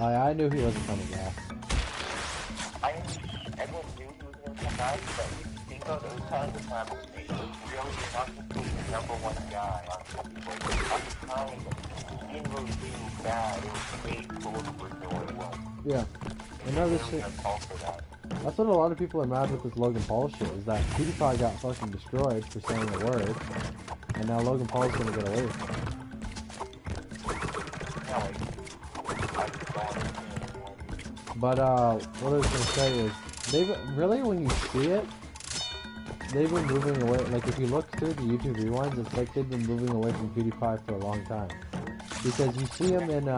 I knew he wasn't coming back. Everyone knew he was gonna come back, but if you think about those times of time, he was really not completely the #1 guy on YouTube. At the time, he didn't really do bad. It was fake for doing well. Yeah. Another shit. That's what a lot of people are mad with this Logan Paul shit, is that PewDiePie got fucking destroyed for saying a word, and now Logan Paul's gonna get away with it. But, what I was gonna say is, they've, really when you see it, they've been moving away, like if you look through the YouTube rewinds, it's like they've been moving away from PewDiePie for a long time. Because you see him in, he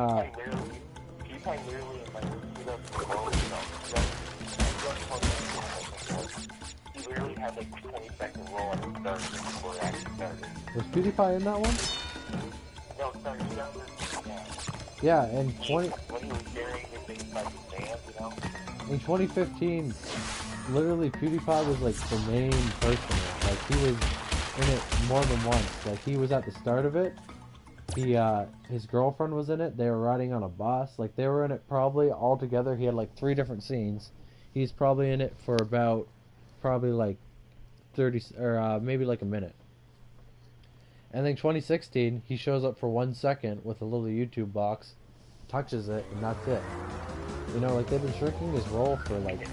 literally had like 20-second roll on his start before it actually started. Was PewDiePie in that one? No, sorry, yeah, in when he was burying the things by his band, you know? In 2015, literally PewDiePie was like the main person. Like he was in it more than once. Like he was at the start of it. His girlfriend was in it. They were riding on a bus. Like they were in it probably all together. He had like 3 different scenes. He's probably in it for about probably like 30 or maybe like a minute. And then 2016, he shows up for 1 second with a little YouTube box, touches it, and that's it. You know, like they've been shrinking his role for like.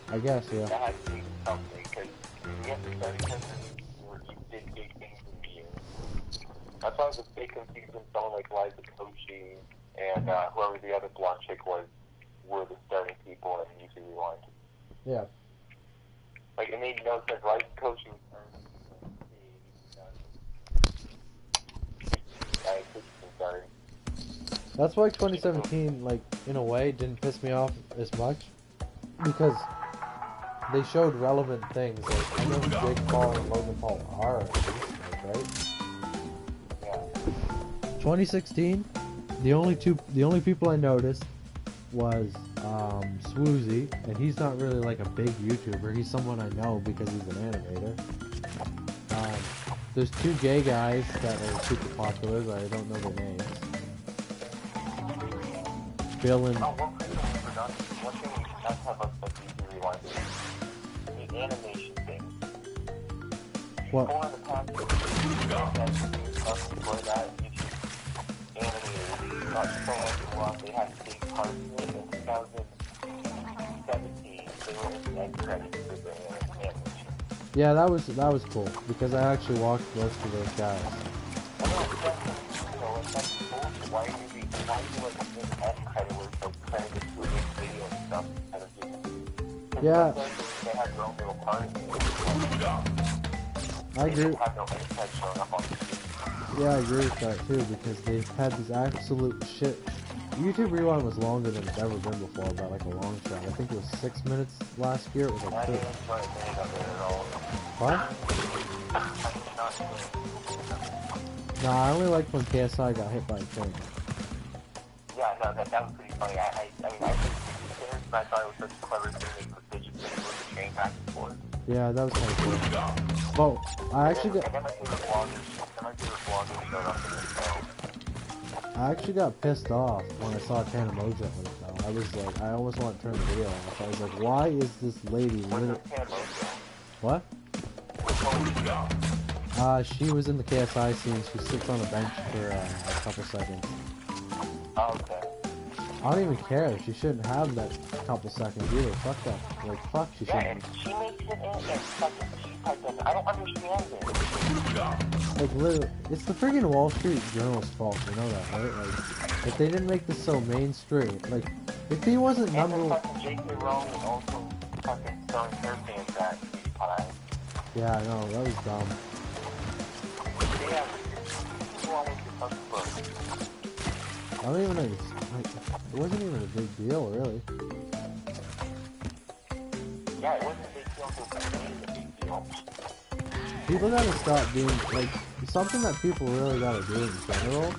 I guess, yeah. That has to be something, because you have to start because you did big things in years. That's why I was a big confusion. Someone like Liza Koshy and whoever the other blonde chick was were the starting people in YouTube Rewind. Yeah. Like, it made no sense. Liza Koshy was starting. That's why 2017, like, in a way, didn't piss me off as much. Because they showed relevant things. Like, I know who Jake Paul and Logan Paul are, at least, like, right? Yeah. 2016, the only people I noticed was Swoozy, and he's not really like a big YouTuber. He's someone I know because he's an animator. There's 2 gay guys that are super popular, but I don't know their names. Bill and... One thing we have to have about YouTube Rewind is the animation thing. What? Before in the past, before that, YouTube animators got so much love. They had big parts in it. In 2017, they were in credits for the animation. Yeah, that was cool, because I actually watched most of those guys. I know, so if that's cool, why do you like an end credit where it's like credited to a video and stuff instead of just... Yeah. They have their own little parts. I agree. They have no end credits showing up on the Yeah, I agree with that too, because they've had this absolute shit. YouTube Rewind was longer than it's ever been before, by like a long shot. I think it was 6 minutes last year. It was like I didn't enjoy a minute of it at all. what? I did not enjoy it. Nah, I only liked when KSI got hit by a train. Yeah, no, that was pretty funny. I mean, I think but I thought it was such a clever thing that you could move the train back and forth. Yeah, that was kind of cool. Well, I actually got. And then my favorite vlogger showed up in the show. I actually got pissed off when I saw Tanamoja when it fell. I was like, I almost want to turn the video off. I was like, why is this lady literally... What? She was in the KSI scene. She sits on a bench for a couple seconds. Oh, okay. I don't even care. She shouldn't have that couple seconds either. Fuck that. Like, fuck, she shouldn't. Yeah, and she makes it in and fucking she's like, I don't understand it. Like, literally, it's the friggin' Wall Street Journal's fault, you know that, right? Like, if they didn't make this so mainstream, like, if he wasn't number one... And fucking J.K. Rowling also fucking throwing her fans at PewDiePie. Yeah, I know, that was dumb. Yeah, what's wrong with your fucking book? I don't even know, like, it wasn't even a big deal, really. Yeah, it wasn't a big deal until it became a big deal. People gotta stop being, like, something that people really gotta do in general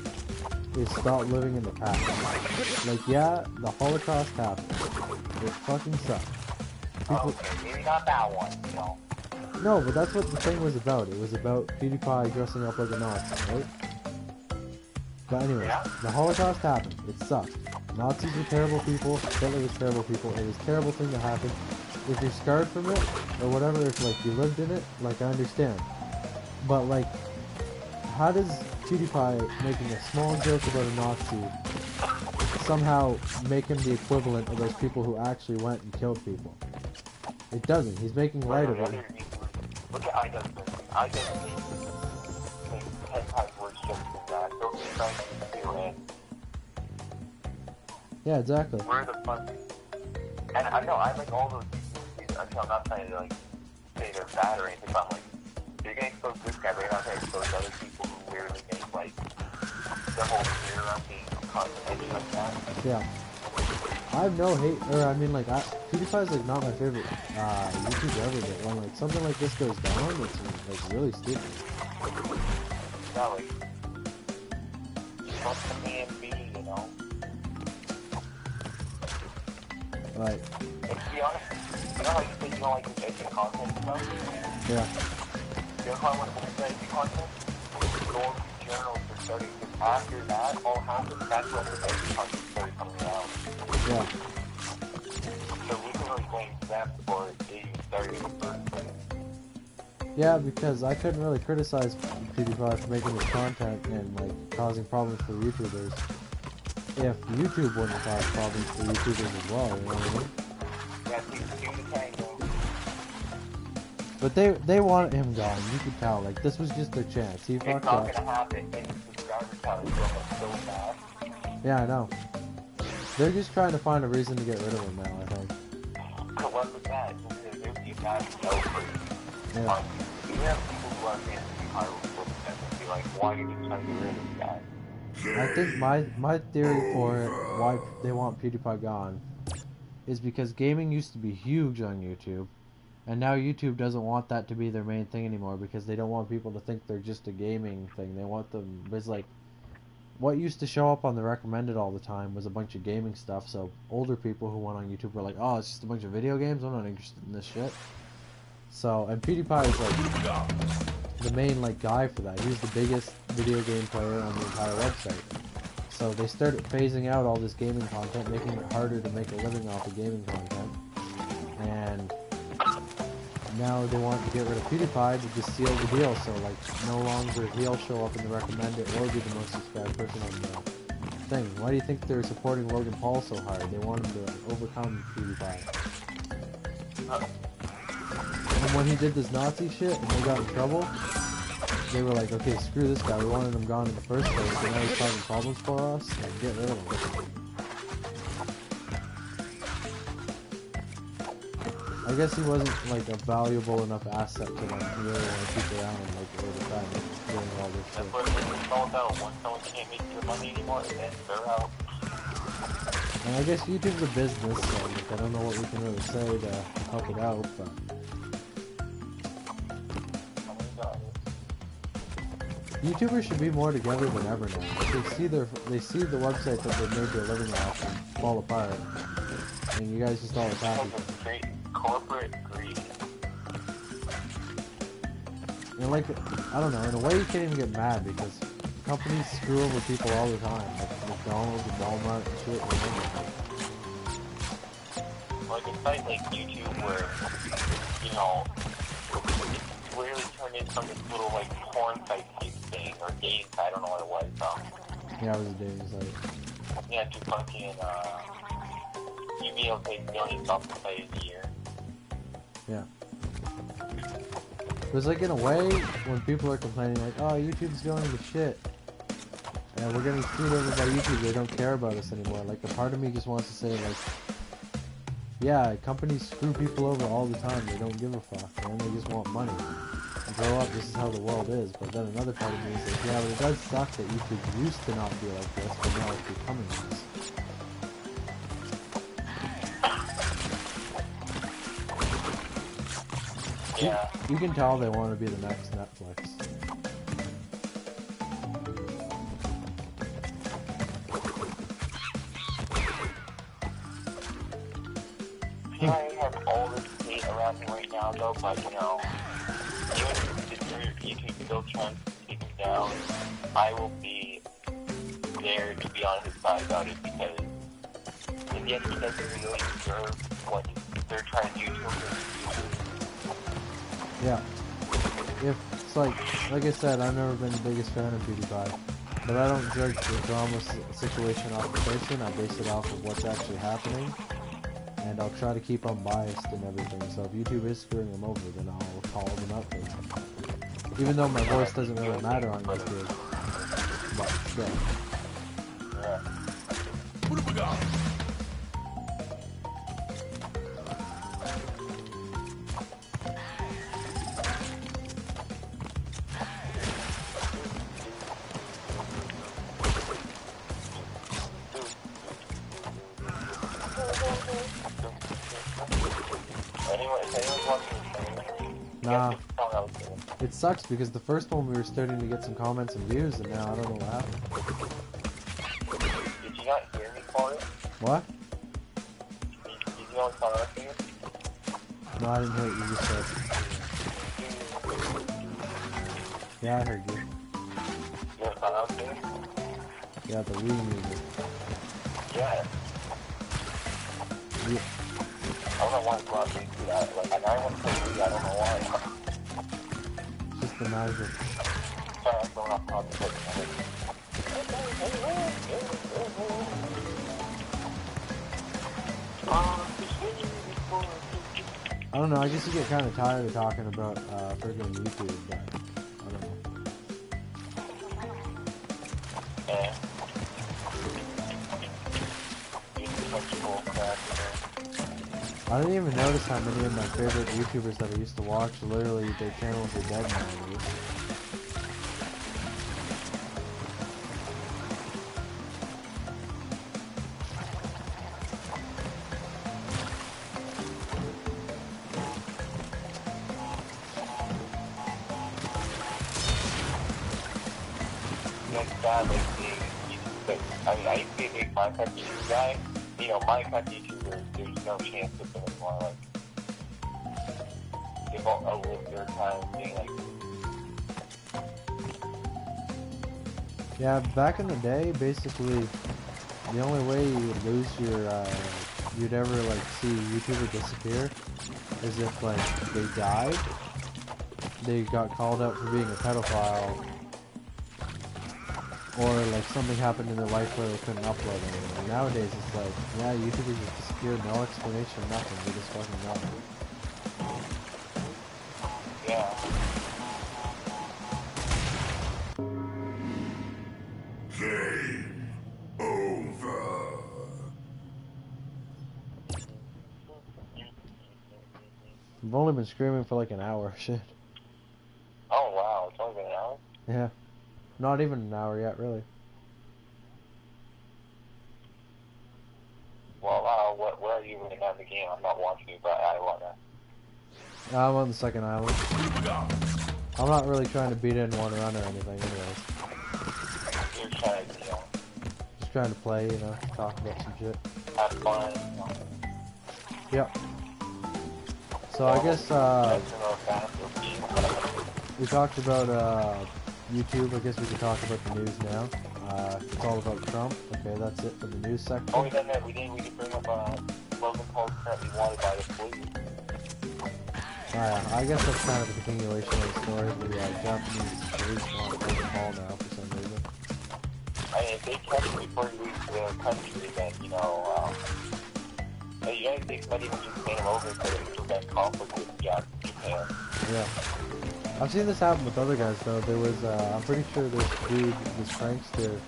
is stop living in the past. Like, yeah, the Holocaust happened. It fucking sucked. People... Okay, maybe not that one, you know. No, but that's what the thing was about. It was about PewDiePie dressing up like a Nazi, right? But anyway, the Holocaust happened. It sucked. Nazis were terrible people. Hitler was terrible people. It was a terrible thing that happened. If you're scarred from it, or whatever, if, like, you lived in it, like, I understand. But, like, how does PewDiePie making a small joke about a Nazi somehow make him the equivalent of those people who actually went and killed people? It doesn't. He's making light of it. Look at iDubbbz. iDubbbz makes 10 times worse jokes than that. Those are trying to feel in. Yeah, exactly. Where the fuck? And I know, I like all those YouTubers. I'm not trying to, like, say they're bad or anything, but I'm like, you're gonna expose this guy, but you're not gonna expose other people who literally make, like, their whole career around being content like that. Yeah. I have no hate, or I mean, like, PewDiePie's, like, not my favorite YouTuber ever, but when, like, something like this goes down, it's, like, really stupid. Yeah, like, what's the man be, you know? Right. And to be honest, you know how you said you don't like making content and stuff? Yeah. You know how I want to make making content? Those journals are starting, because after that all happened, that's when the making content started coming out. Yeah. So we can really blame them for it even starting in the first place. Yeah, because I couldn't really criticize PewDiePie for making this content and, like, causing problems for YouTubers if YouTube wouldn't cause problems for YouTubers as well, you know what I mean? Yeah, see the tango. But they wanted him gone, you could tell, like, this was just their chance. He It's fucked not up. gonna happen, and the subscriber count is going up so fast. Yeah, I know. They're just trying to find a reason to get rid of him now, I think. So what was that? There's these guys so crazy. Yeah. You have people who are fans of Hyrule and be like, why are you trying to get rid of this guy? I think my theory for it, why they want PewDiePie gone, is because gaming used to be huge on YouTube, and now YouTube doesn't want that to be their main thing anymore because they don't want people to think they're just a gaming thing. They want them, it's like, what used to show up on the recommended all the time was a bunch of gaming stuff, so older people who went on YouTube were like, oh, it's just a bunch of video games, I'm not interested in this shit. So, and PewDiePie is like the main, like, guy for that. He was the biggest video game player on the entire website. So they started phasing out all this gaming content, making it harder to make a living off of gaming content. And now they want to get rid of PewDiePie to just seal the deal, so, like, no longer he'll show up in the recommended or be the most subscribed person on the thing. Why do you think they're supporting Logan Paul so hard? They want him to overcome PewDiePie. And when he did this Nazi shit and they got in trouble, they were like, okay, screw this guy, we wanted him gone in the first place, so now he's causing problems for us, and get rid of him. I guess he wasn't like a valuable enough asset to them to really want to keep around like all the time doing all this That's shit. what it's all about. Once someone can't make you the money anymore, then they're out. And I guess YouTube's a business, so like, I don't know what we can really say to help it out, but Oh my god. YouTubers should be more together than ever now. They see the website that they made their living off and fall apart, and you guys just all attack each Because other. of straight corporate greed. And like, I don't know, in a way you can't even get mad because companies screw over people all the time, like McDonald's and Walmart and shit. Like a site like YouTube where, you know, it's literally turned into some little like porn site type thing or dating site, I don't know what it was. Yeah, it was a dating site. Yeah, to fucking you'd be able to take millions off the site in a year. Yeah. It was like in a way when people are complaining like, oh, YouTube's going to shit. And we're getting screwed over by YouTube, they don't care about us anymore. Like a part of me just wants to say like, yeah, companies screw people over all the time, they don't give a fuck, man, they just want money. And grow up, this is how the world is. But then another part of me is like, yeah, but it does suck that YouTube used to not be like this, but now it's becoming this. Yeah. You can tell they want to be the next Netflix. I have all this hate around me right now, though, but, you know, even if YouTube still trying to take him down, I will be there to be on his side about it because, in the end, he doesn't really deserve what they're trying to do to him. Yeah. If it's like I said, I've never been the biggest fan of PewDiePie, but I don't judge the drama situation off the person. I base it off of what's actually happening, and I'll try to keep unbiased and everything. So if YouTube is screwing them over, then I'll call them out for it. Even though my voice doesn't really matter on YouTube, but still. Yeah. What have we got? Nah. It sucks because the first one we were starting to get some comments and views, and now I don't know what happened. Did you not hear me for it? What? Did you know what I'm saying? No, I didn't hear what you just said. Yeah, I heard you. You know what I'm saying? Yeah, the Wii music. Yeah. Yeah. I don't know why it's brought me to that. Like, I want to play Wii, I don't know why. Just the magic. Sorry, I'm going off topic. I don't know, I guess you get kind of tired of talking about friggin' YouTube, but I don't know. Yeah. I didn't even notice how many of my favorite YouTubers that I used to watch, literally their channels are dead nowadays. Next guy, like, I mean, I used to be a big Minecraft YouTube guy. You know, Minecraft YouTubers, there's no chance with them anymore. Like, they've all outlived their time being like, Yeah, back in the day, basically, the only way you would lose your, you'd ever, like, see a YouTuber disappear is if, like, they died, they got called out for being a pedophile, or, like, something happened in their life where they couldn't upload anymore. Nowadays, it's like, yeah, YouTubers just disappear, no explanation, nothing, they just fucking gone. yeah. Game over. I've only been streaming for like an hour. Shit. Oh wow, it's only been an hour? Yeah. Not even an hour yet, really. Well, where are you right now in the game? I'm not watching you, but I wanna. I'm on the second island. I'm not really trying to beat anyone run or anything, anyways. You're trying to, Just trying to play, you know, talk about some shit. have fun. Yep. So I guess, we talked about, YouTube. I guess we can talk about the news now. It's all about Trump. Okay, that's it for the news section. Oh, we didn't bring up, Logan Paul's currently wanted by the police. I guess that's kind of a continuation of the story. The Japanese police want Logan Paul now for some reason. I mean, if they catch him before he leaves the country, then, you know, the United States might even just send him over to prevent conflict with Japan. Yeah. I've seen this happen with other guys though. There was, I'm pretty sure this dude, this prankster,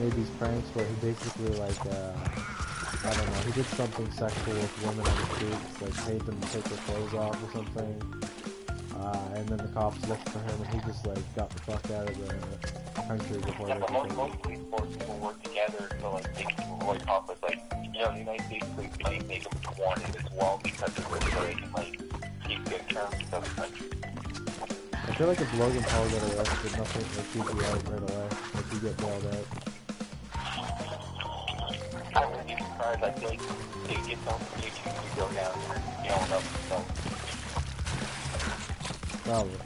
made these pranks where he basically like, I don't know, he did something sexual with women on the streets, like paid them to take their clothes off or something. And then the cops looked for him and he just like got the fuck out of the country before Yeah, they but could most police forces will work together to like they can avoid conflict. Like, you know, the United States police might make them wanted as well because of this, so they can like keep good terms with other countries. I feel like if Logan Paul got arrested, nothing would keep you out right away. Like you get bailed out. I wouldn't be surprised. I feel like they get some YouTube to go down there, you know, enough so. Probably.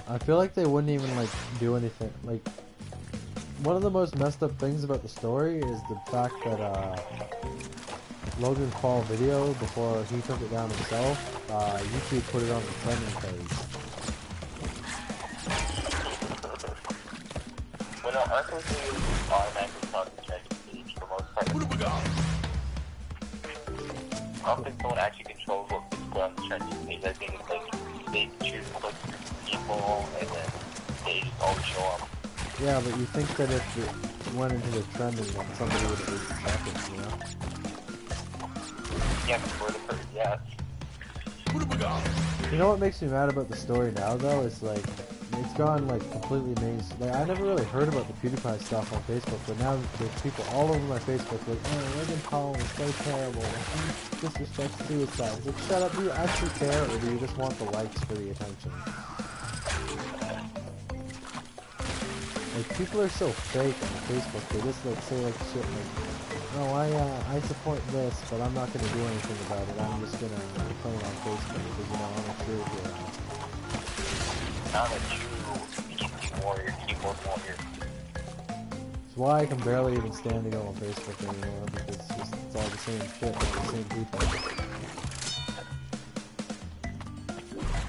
I feel like they wouldn't even like do anything. Like one of the most messed up things about the story is the fact that Logan Paul video before he took it down himself, YouTube put it on the trending page. When our country is automatically on the trending page for most part, I don't think someone actually controls what is put on the trending page. I think it's like they choose click people and then they just always show up. Yeah, but you think that if it went into the trending, that somebody would at least check it, you know? Yeah, before the first, yes. You know what makes me mad about the story now, though? Is like, it's gone like completely mainstream. Like, I never really heard about the PewDiePie stuff on Facebook, but now there's people all over my Facebook like, oh, Logan Paul is so terrible. He disrespects suicide. It's like, shut up. Do you actually care, or do you just want the likes for the attention? Like, people are so fake on Facebook. They just like say like shit like, no, I support this, but I'm not gonna do anything about it. I'm just gonna complain on Facebook because, you know, I'm a true hero. I'm a true warrior, keyboard warrior. It's why I can barely even stand to go on Facebook anymore, because it's all the same shit, all the same people.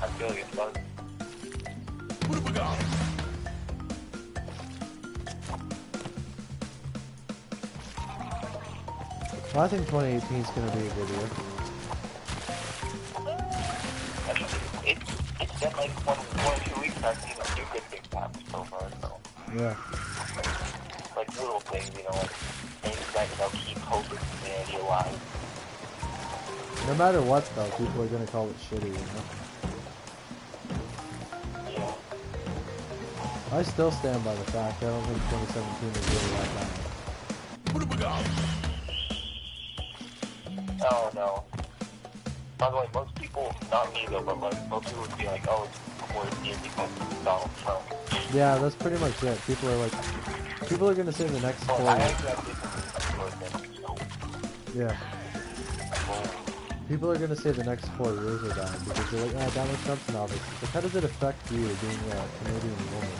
I feel like it's fun. What have we got? Well, I think 2018 is going to be a good year. I mean, it's been like one or 2 weeks I've seen a few good things happen so far, so. Yeah. Like little things, you know, like things that, you know, keep hope and humanity alive. No matter what, though, people are going to call it shitty, you know? Yeah. I still stand by the fact I don't think 2017 is really that bad. What have we got? Oh no. By the way, most people, not me though, but like, most people would be like, oh, it's worse here because of Donald Trump. Yeah, that's pretty much it. People are like, people are going to say the next 4 Well, I years. actually have different opinions, so. Yeah. People are going to say the next 4 years are bad because they're like, ah, Donald Trump's an obvious. Like, how does it affect you being a Canadian woman?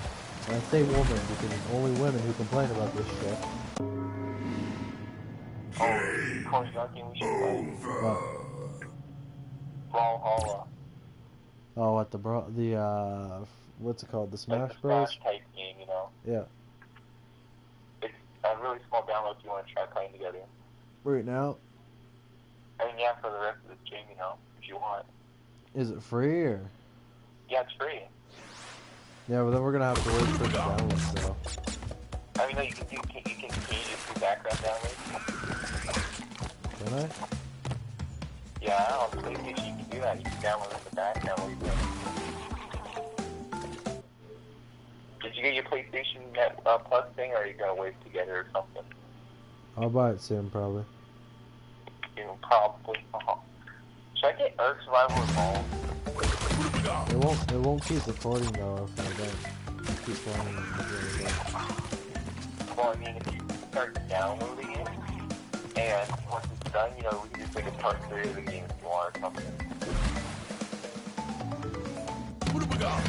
And I say woman because it's only women who complain about this shit. Oh, Corey Duncan, we should play. What? Brawlhalla. Oh, what what's it called? The Smash Like the Bros? Smash type game, you know. Yeah. It's a really small download if you want to try playing together. Right now? I mean, yeah, for the rest of the stream, you know, if you want. Is it free or? Yeah, it's free. Yeah, well then we're gonna have to wait for the download, so. I mean, no, you can change it to background download. Can I? Yeah, on PlayStation you can do that. You can download it in the background while you're playing. Did you get your PlayStation Net Plus thing, or are you gonna wait to get it or something? I'll buy it soon, probably. You know, probably. Should I get Earth Survival Evolved? It won't keep recording though if I don't keep playing it. Well, I mean, if you start downloading it, and once it's done, you know, we can just make a part 3 of the game if you want or something. What do we got?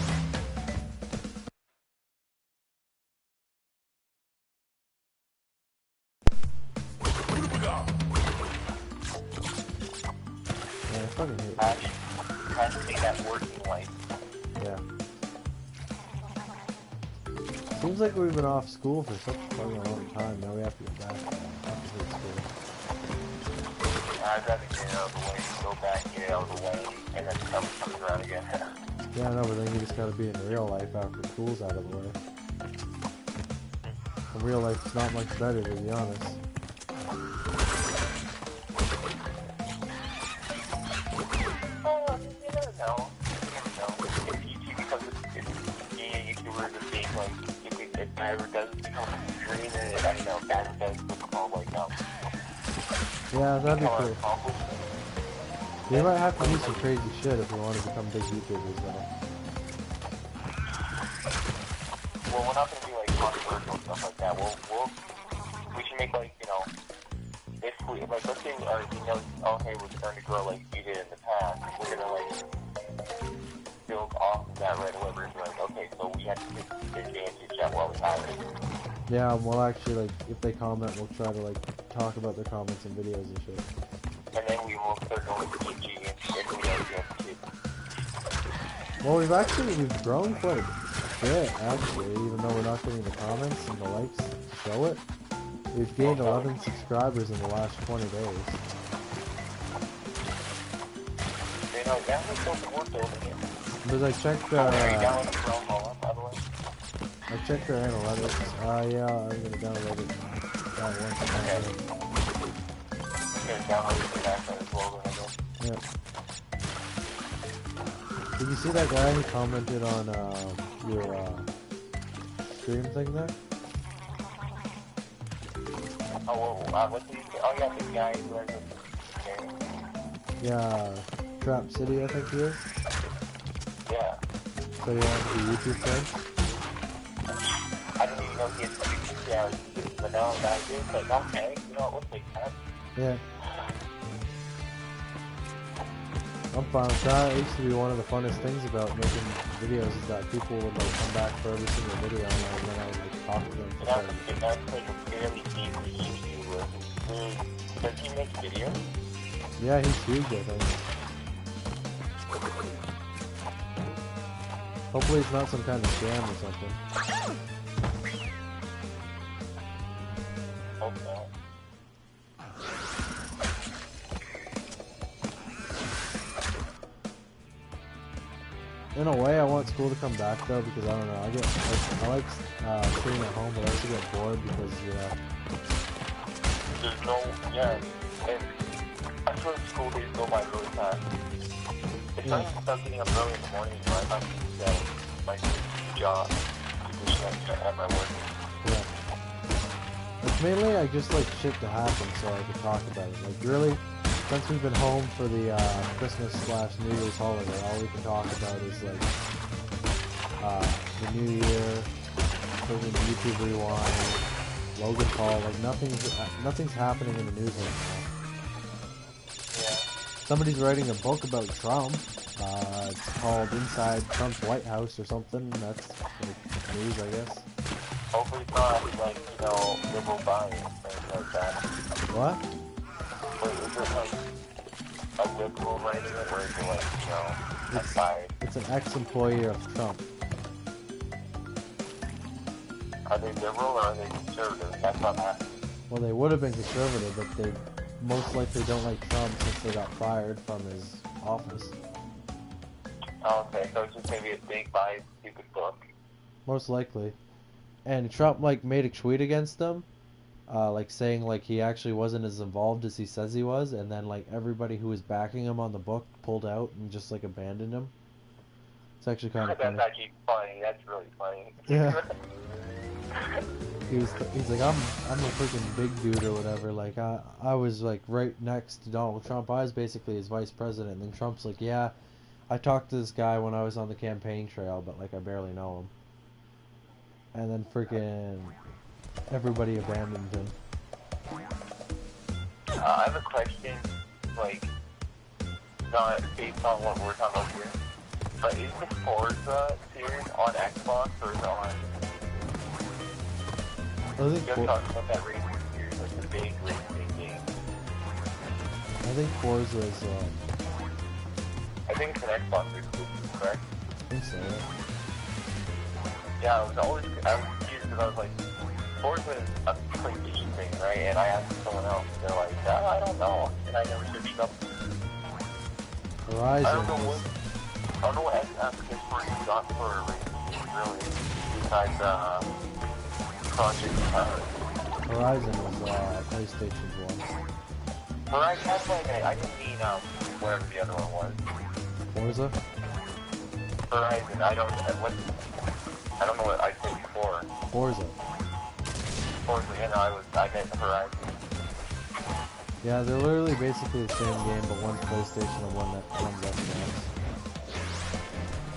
What do we got? Yeah, I fucking hate it. Has to take that working life. Yeah. Seems like we've been off school for such a fucking long time. Now we have to get back to school. I'd rather get it out of the way, go back, get it out of the way, and then summer comes around again. Yeah, I know, but then you just gotta be in real life after school's out of the way. And real life's not much better, to be honest. Oh, you never know. You never know. If YouTube becomes being a YouTuber, just being like, if it ever does become a dream, and I don't know, that does become like, Yeah, that'd be cool. accomplishment. We might have to do some crazy shit if we want to become big YouTubers, though. Well, we're not gonna do like controversial stuff like that. We should make like, you know, if we, like, let's say, you know, oh hey, we're starting to grow like we did in the past, we're gonna like build off of that right away. We're gonna be like, okay, so we have to take advantage of while we have it. Yeah, we'll actually, like, if they comment, we'll try to, like, talk about their comments and videos and shit. And then we will start going PG and videos against kids. Well, we've grown quite a bit, actually, even though we're not getting the comments and the likes to show it. We've gained 11 subscribers in the last 20 days. You know, that was something worth building it. Because I checked, Are you down with Realm Hollow, by the way? I checked their analytics. Yeah, I'm gonna download it that once. Okay. I'm gonna download it for that as well, then I guess. Yeah. Did you see that guy who commented on your stream thing there? Oh, what's he say? Oh, yeah, the guy who has a... Yeah, Trap City, I think he is. Yeah. So he has the YouTube thing. I didn't even know he had 60 hours. But now that is like, okay, you know, it looks like that. Yeah. I'm fine with that. It used to be one of the funnest things about making videos is that people would like come back for every single video and then I would like talk to them. And that's like a fairly deep YouTuber. Does he make videos? Yeah, he's huge, I think. Hopefully it's not some kind of scam or something. Hope not. In a way, I want school to come back though because I don't know. I like sitting at home, but I also get bored because There's no, yeah, and I feel like school days go by really fast. It's nice to start getting up early in the morning, so I have to get my job at my work. Yeah. It's mainly I just like shit to happen so I can talk about it. Like really, since we've been home for the Christmas/New Year's holiday, all we can talk about is like the New Year, freaking YouTube Rewind, Logan Paul. Like nothing's happening in the news right now. Yeah. Somebody's writing a book about Trump. It's called Inside Trump's White House or something. That's like news, I guess. Hopefully it's not like, you know, liberal bias or anything like that. What? Wait, is it like a liberal writing it, or is it like, you know, like bias? It's an ex-employee of Trump. Are they liberal or are they conservative? That's not happening. Well, they would have been conservative, but they most likely don't like Trump since they got fired from his office. Oh, okay, so it's just maybe a big biased, stupid book. Most likely. And Trump, like, made a tweet against them, like saying like he actually wasn't as involved as he says he was, and then like everybody who was backing him on the book pulled out and just like abandoned him. It's actually kind of That's funny. actually funny. That's really funny. Yeah. He's like I'm a freaking big dude or whatever. Like I was like right next to Donald Trump. I was basically his vice president. And then Trump's like, yeah, I talked to this guy when I was on the campaign trail, but like I barely know him. And then freaking everybody abandoned him. I have a question, like, not based on what we're talking about here, but is the Forza series on Xbox or is it on? I think You're talking about that racing series, like the big racing game. I think Forza is I think it's an Xbox exclusive, correct? I think so. Yeah, I was confused because I was like, Forza is a PlayStation thing, right? And I asked someone else, they're like, oh, I don't know, and I never searched up. Horizon. I don't know what application you got for a racing game, really, besides Project Horizon was PlayStation's one. Horizon, that's like, I didn't mean whatever the other one was. Forza. Horizon, I don't know what I said before. Forza. Forza, I meant Horizon. Yeah, they're literally basically the same game, but one's PlayStation and one's Xbox.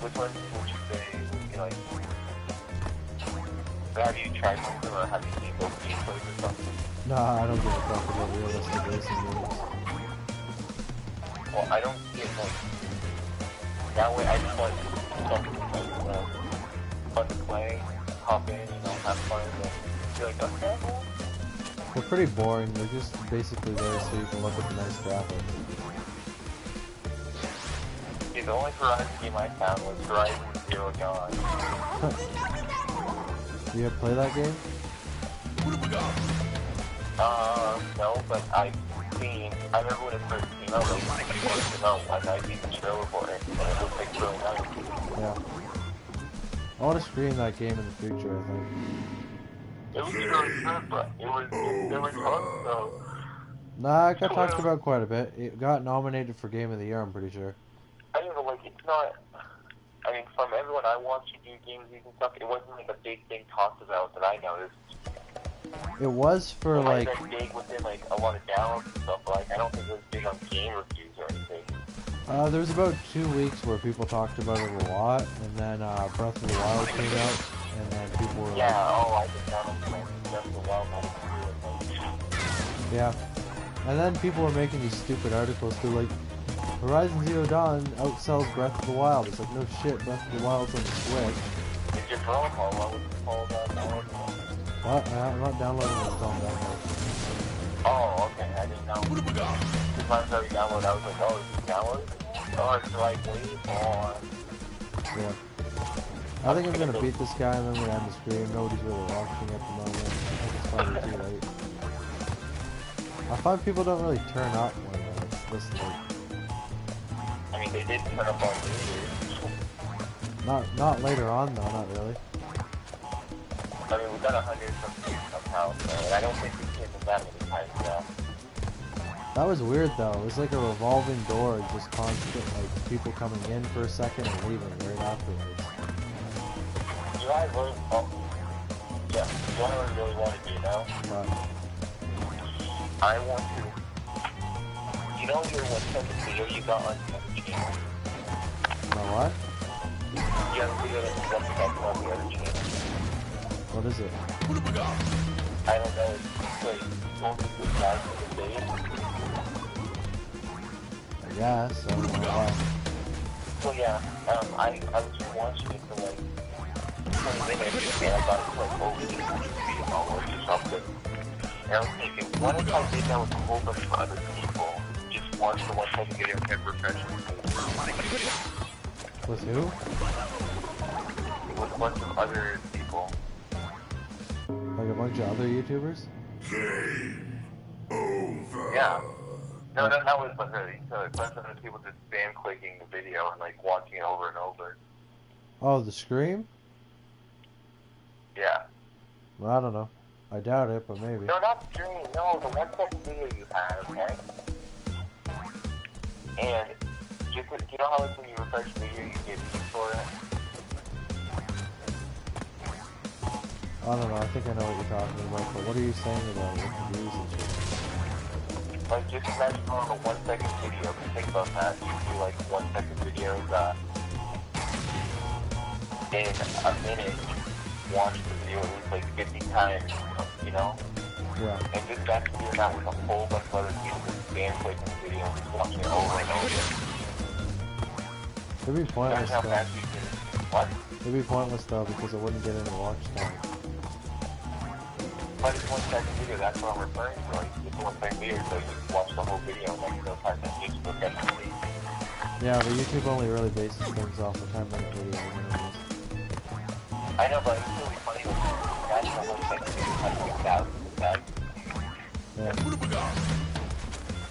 Which one would you say would be like? Have you tried something or have you seen those gameplays or something? Nah, I don't give a fuck about realistic racing games. Well, I don't see it like that way. I just want something like fun to play, hop in, have fun, and be like, okay, well. They're pretty boring. They're just basically there so you can look at the nice graphics. See, the only Horizon game I found was Horizon Zero Dawn. You ever play that game? No, but I remember when it first came out, like, it came out, and I seen the trailer for it, and it looked like really nice. Yeah. I want to stream that game in the future, I think. It was really good, but it was fun, so. Nah, it got talked about quite a bit. It got nominated for Game of the Year, I'm pretty sure. I don't know, like, it's not, I mean, from everyone I watched who do games and stuff, it wasn't like a big thing talked about that I noticed. It was for, It might like... have been big within, like, a lot of downloads and stuff, but, like, I don't think it was big on game reviews or anything. there was about 2 weeks where people talked about it a lot, and then Breath of the Wild came out, and then people were Yeah, like... I did not understand Breath of the Wild. Yeah. And then people were making these stupid articles to like, Horizon Zero Dawn outsells Breath of the Wild. It's like, no shit, Breath of the Wild's on the Switch. It's your protocol, what was it called? What? I'm not downloading it, it's on download. Oh, okay, I didn't know. Because last time we downloaded, I was like, oh, is it downloaded? Oh, it's like, wait on. Yeah. I think I'm gonna beat this guy and then we're gonna end the stream. Nobody's really watching at the moment. I think it's probably too late. I find people don't really turn up when it's this late. I mean, they did turn up on New Year's. Not later on though, not really. I mean, we got 100 something somehow, and I don't think we came in that many times now. That was weird though. It was like a revolving door, just constant, like people coming in for a second and leaving right afterwards. You guys really, yeah, you know what I really want to do now? But I want to, you know your 1 second video you got on the channel? my what? You have a video that's 1 second on the other channel. What is it? I don't know, it's like, going to the guys in the stage. I guess. I don't know why. So yeah, I was just watching it for like 20 minutes, and I got it to like over 200 views or something. And I was thinking, what if I did that with a whole bunch of other people? Just watch the 1 second video and professional. With who? With a bunch of other people. Like a bunch of other YouTubers? Yeah. No, that was but really. So a bunch of other people just spam clicking the video and like watching it over and over. Oh, the Scream? Yeah. Well, I don't know. I doubt it, but maybe. No, not stream. No, the 1 second video you have, okay? And you know how like when you refresh the video, you get views for it? I don't know, I think I know what you're talking about, but what are you saying about it with the views and shit? Like, just imagine on a 1 second video. Think about that. You do like 1 second videos, in a minute, watch the video at least like 50 times, you know? Yeah. And just back to doing that with a whole bunch of other people just spam clicking the video and just watching it over and over. It'd be pointless That's how though. fast you can. What? It'd be pointless though because it wouldn't get any watch time. But it's 1 second video, that's what I'm referring to. Like, it's 1 second video, so you can watch the whole video and like no time that you professionally. Yeah, but YouTube only really bases things off the 10-minute videos anyways. I know, but it's really funny when that's the 1 second video has like thousands of views. Yeah.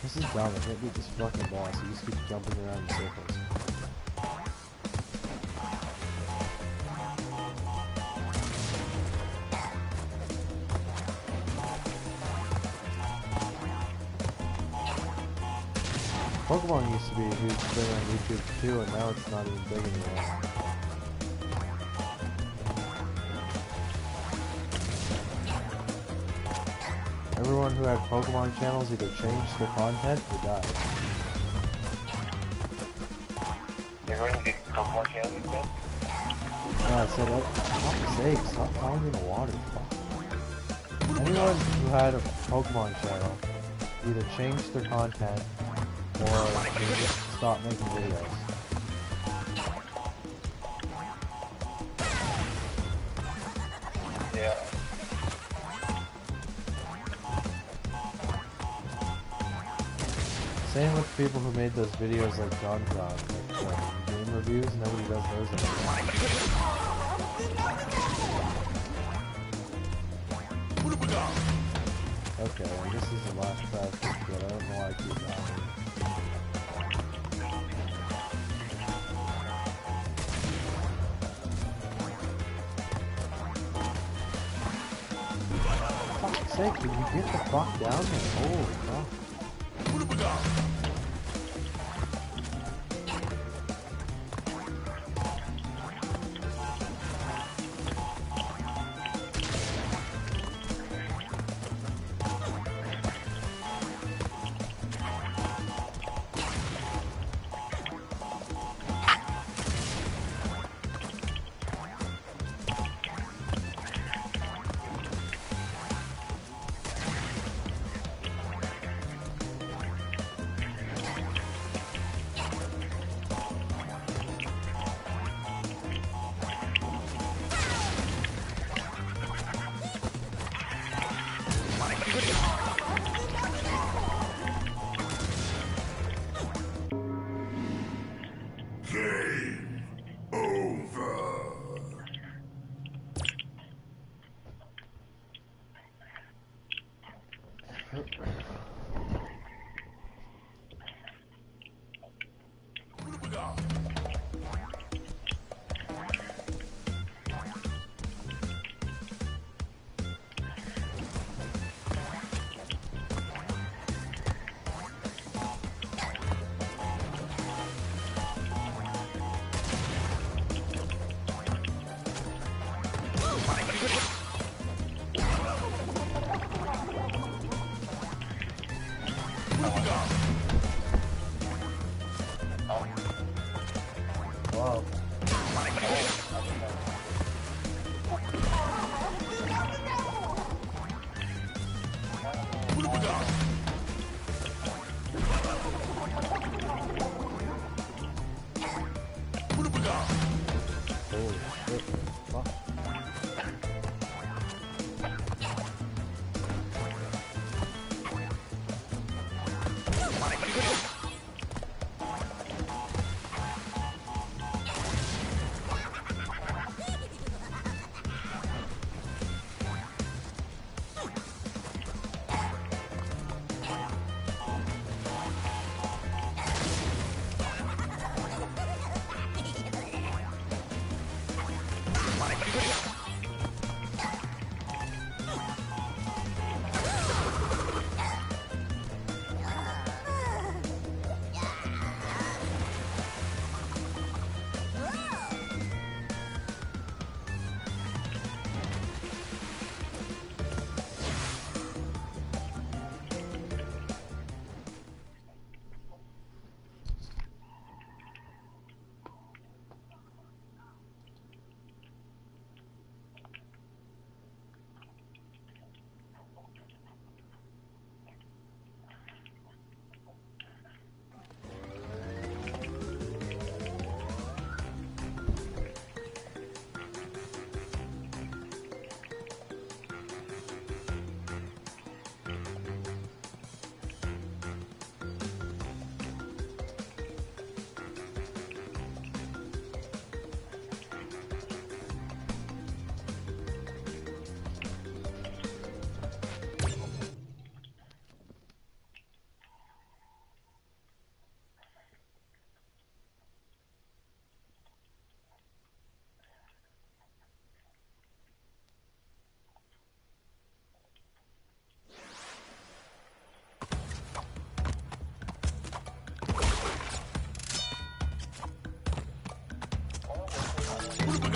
This is dumb, I can't beat this fucking boss, he just keeps jumping around in circles. Pokemon used to be a huge thing on YouTube too, and now it's not even big anymore. Everyone who had Pokemon channels either changed their content or died. Everyone who did Pokemon channels instead? Yeah, I said, for fuck's sake, stop falling in the water, fuck. Anyone who had a Pokemon channel either changed their content or they just stopped making videos. Yeah. Same with people who made those videos like John, like game reviews. Nobody does those anymore. Okay, well, this is the last fast food, but I don't know why I keep dying. For fuck's sake, can you get the fuck down there? Holy fuck. Game over. Wow. Holy shit, fuck.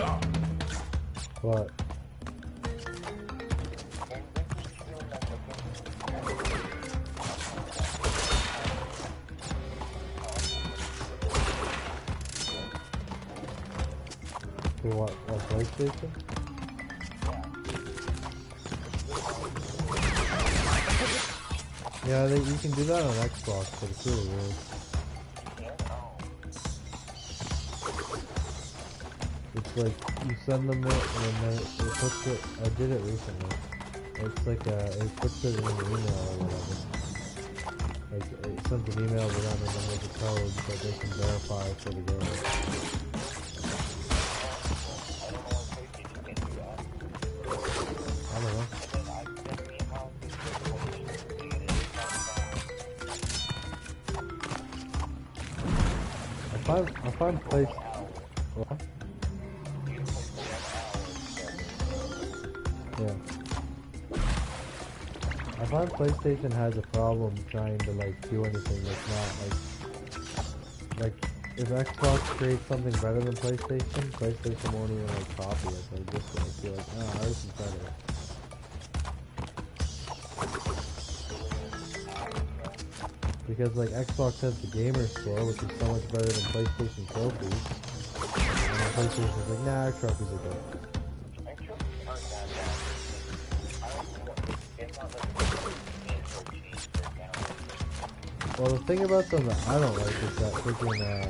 What? For what? What, PlayStation? Yeah, you can do that on Xbox, but it's really weird. It's like, you send them it, and then it puts it, I did it recently. It's like, it puts it in an email or whatever. Like, it sends an email to them and then there's a code that they can verify for the game. I don't know. I find place. What? Yeah. I find PlayStation has a problem trying to like do anything that's not like if Xbox creates something better than PlayStation won't even like copy it. They'll just like be like, oh, ours is better. Because like Xbox has the gamer score, which is so much better than PlayStation trophies. And then PlayStation's like, nah, our trophies are good. Well, the thing about them that I don't like is that freaking,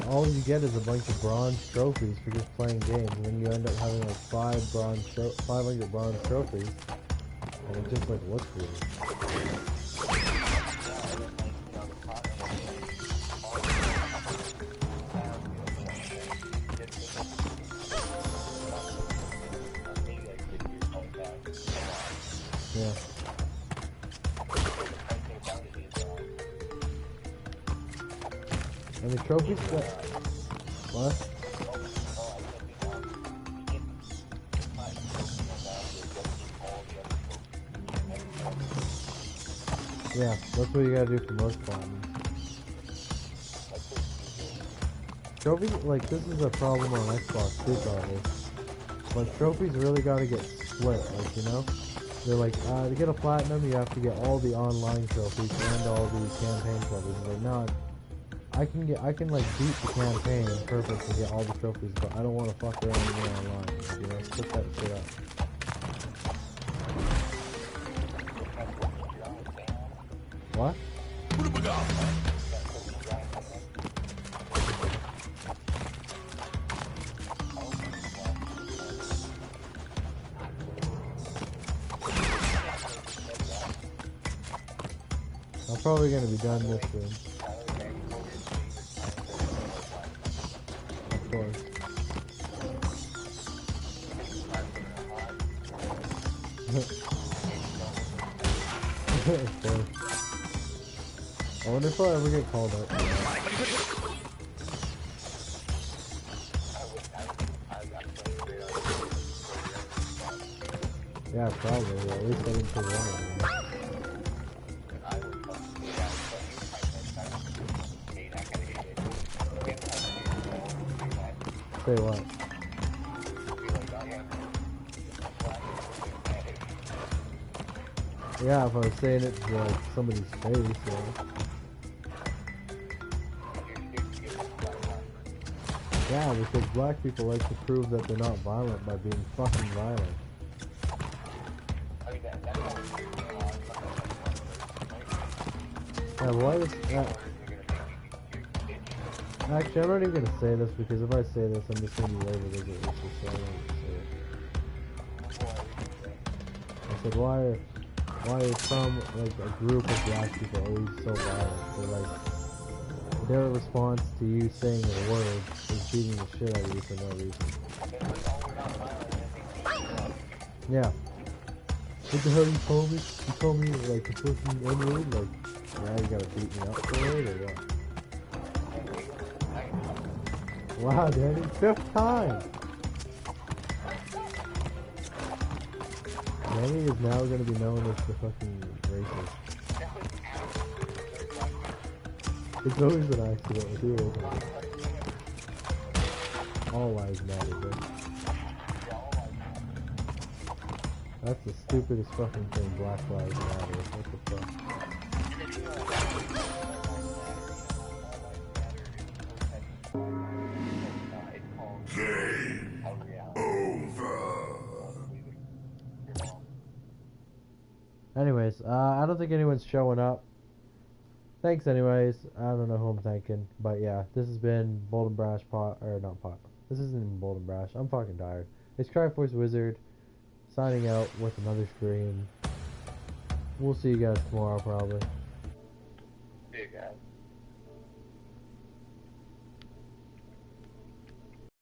all you get is a bunch of bronze trophies for just playing games, and then you end up having like 500 bronze trophies, and it just like looks weird. Yeah. And the trophies that... What? Yeah, that's what you gotta do for most platinums. Trophies, like, this is a problem on Xbox too, probably. But trophies really gotta get split, like, you know? They're like, to get a platinum, you have to get all the online trophies and all the campaign trophies. Like, no, I can like beat the campaign perfect and get all the trophies, but I don't want to fuck around anymore online. Like, you know, split that shit up. What? I'm probably gonna be done this soon. Of course. Of course. I wonder if I'll ever get called up. Yeah, probably. At least I didn't put one of them. Say what? Yeah, if I was saying it to like somebody's face, yeah. Yeah, because black people like to prove that they're not violent by being fucking violent. Yeah, why is that? Actually, I'm not even gonna say this because if I say this, I'm just gonna be labeled as a racist, so I won't say it. I said, why is some, like, a group of black people always so violent? They're like, their response to you saying a word is beating the shit out of you for no reason. Yeah. What the hell you told me? You told me, like, to push me N-word? Like, now you gotta beat me up for it, or what? Wow, Danny, 5th time! Danny is now going to be known as the fucking racist. It's always an accident with you, isn't it? All lives matter, bitch. That's the stupidest fucking thing, Black Lives Matter. What the fuck? Game over. Anyways, I don't think anyone's showing up. Thanks anyways. I don't know who I'm thanking. But yeah, this has been Bold and Brash Pot, or not Pot. This isn't even Bold and Brash. I'm fucking tired. It's Cryforce Wizard, signing out with another stream. We'll see you guys tomorrow probably.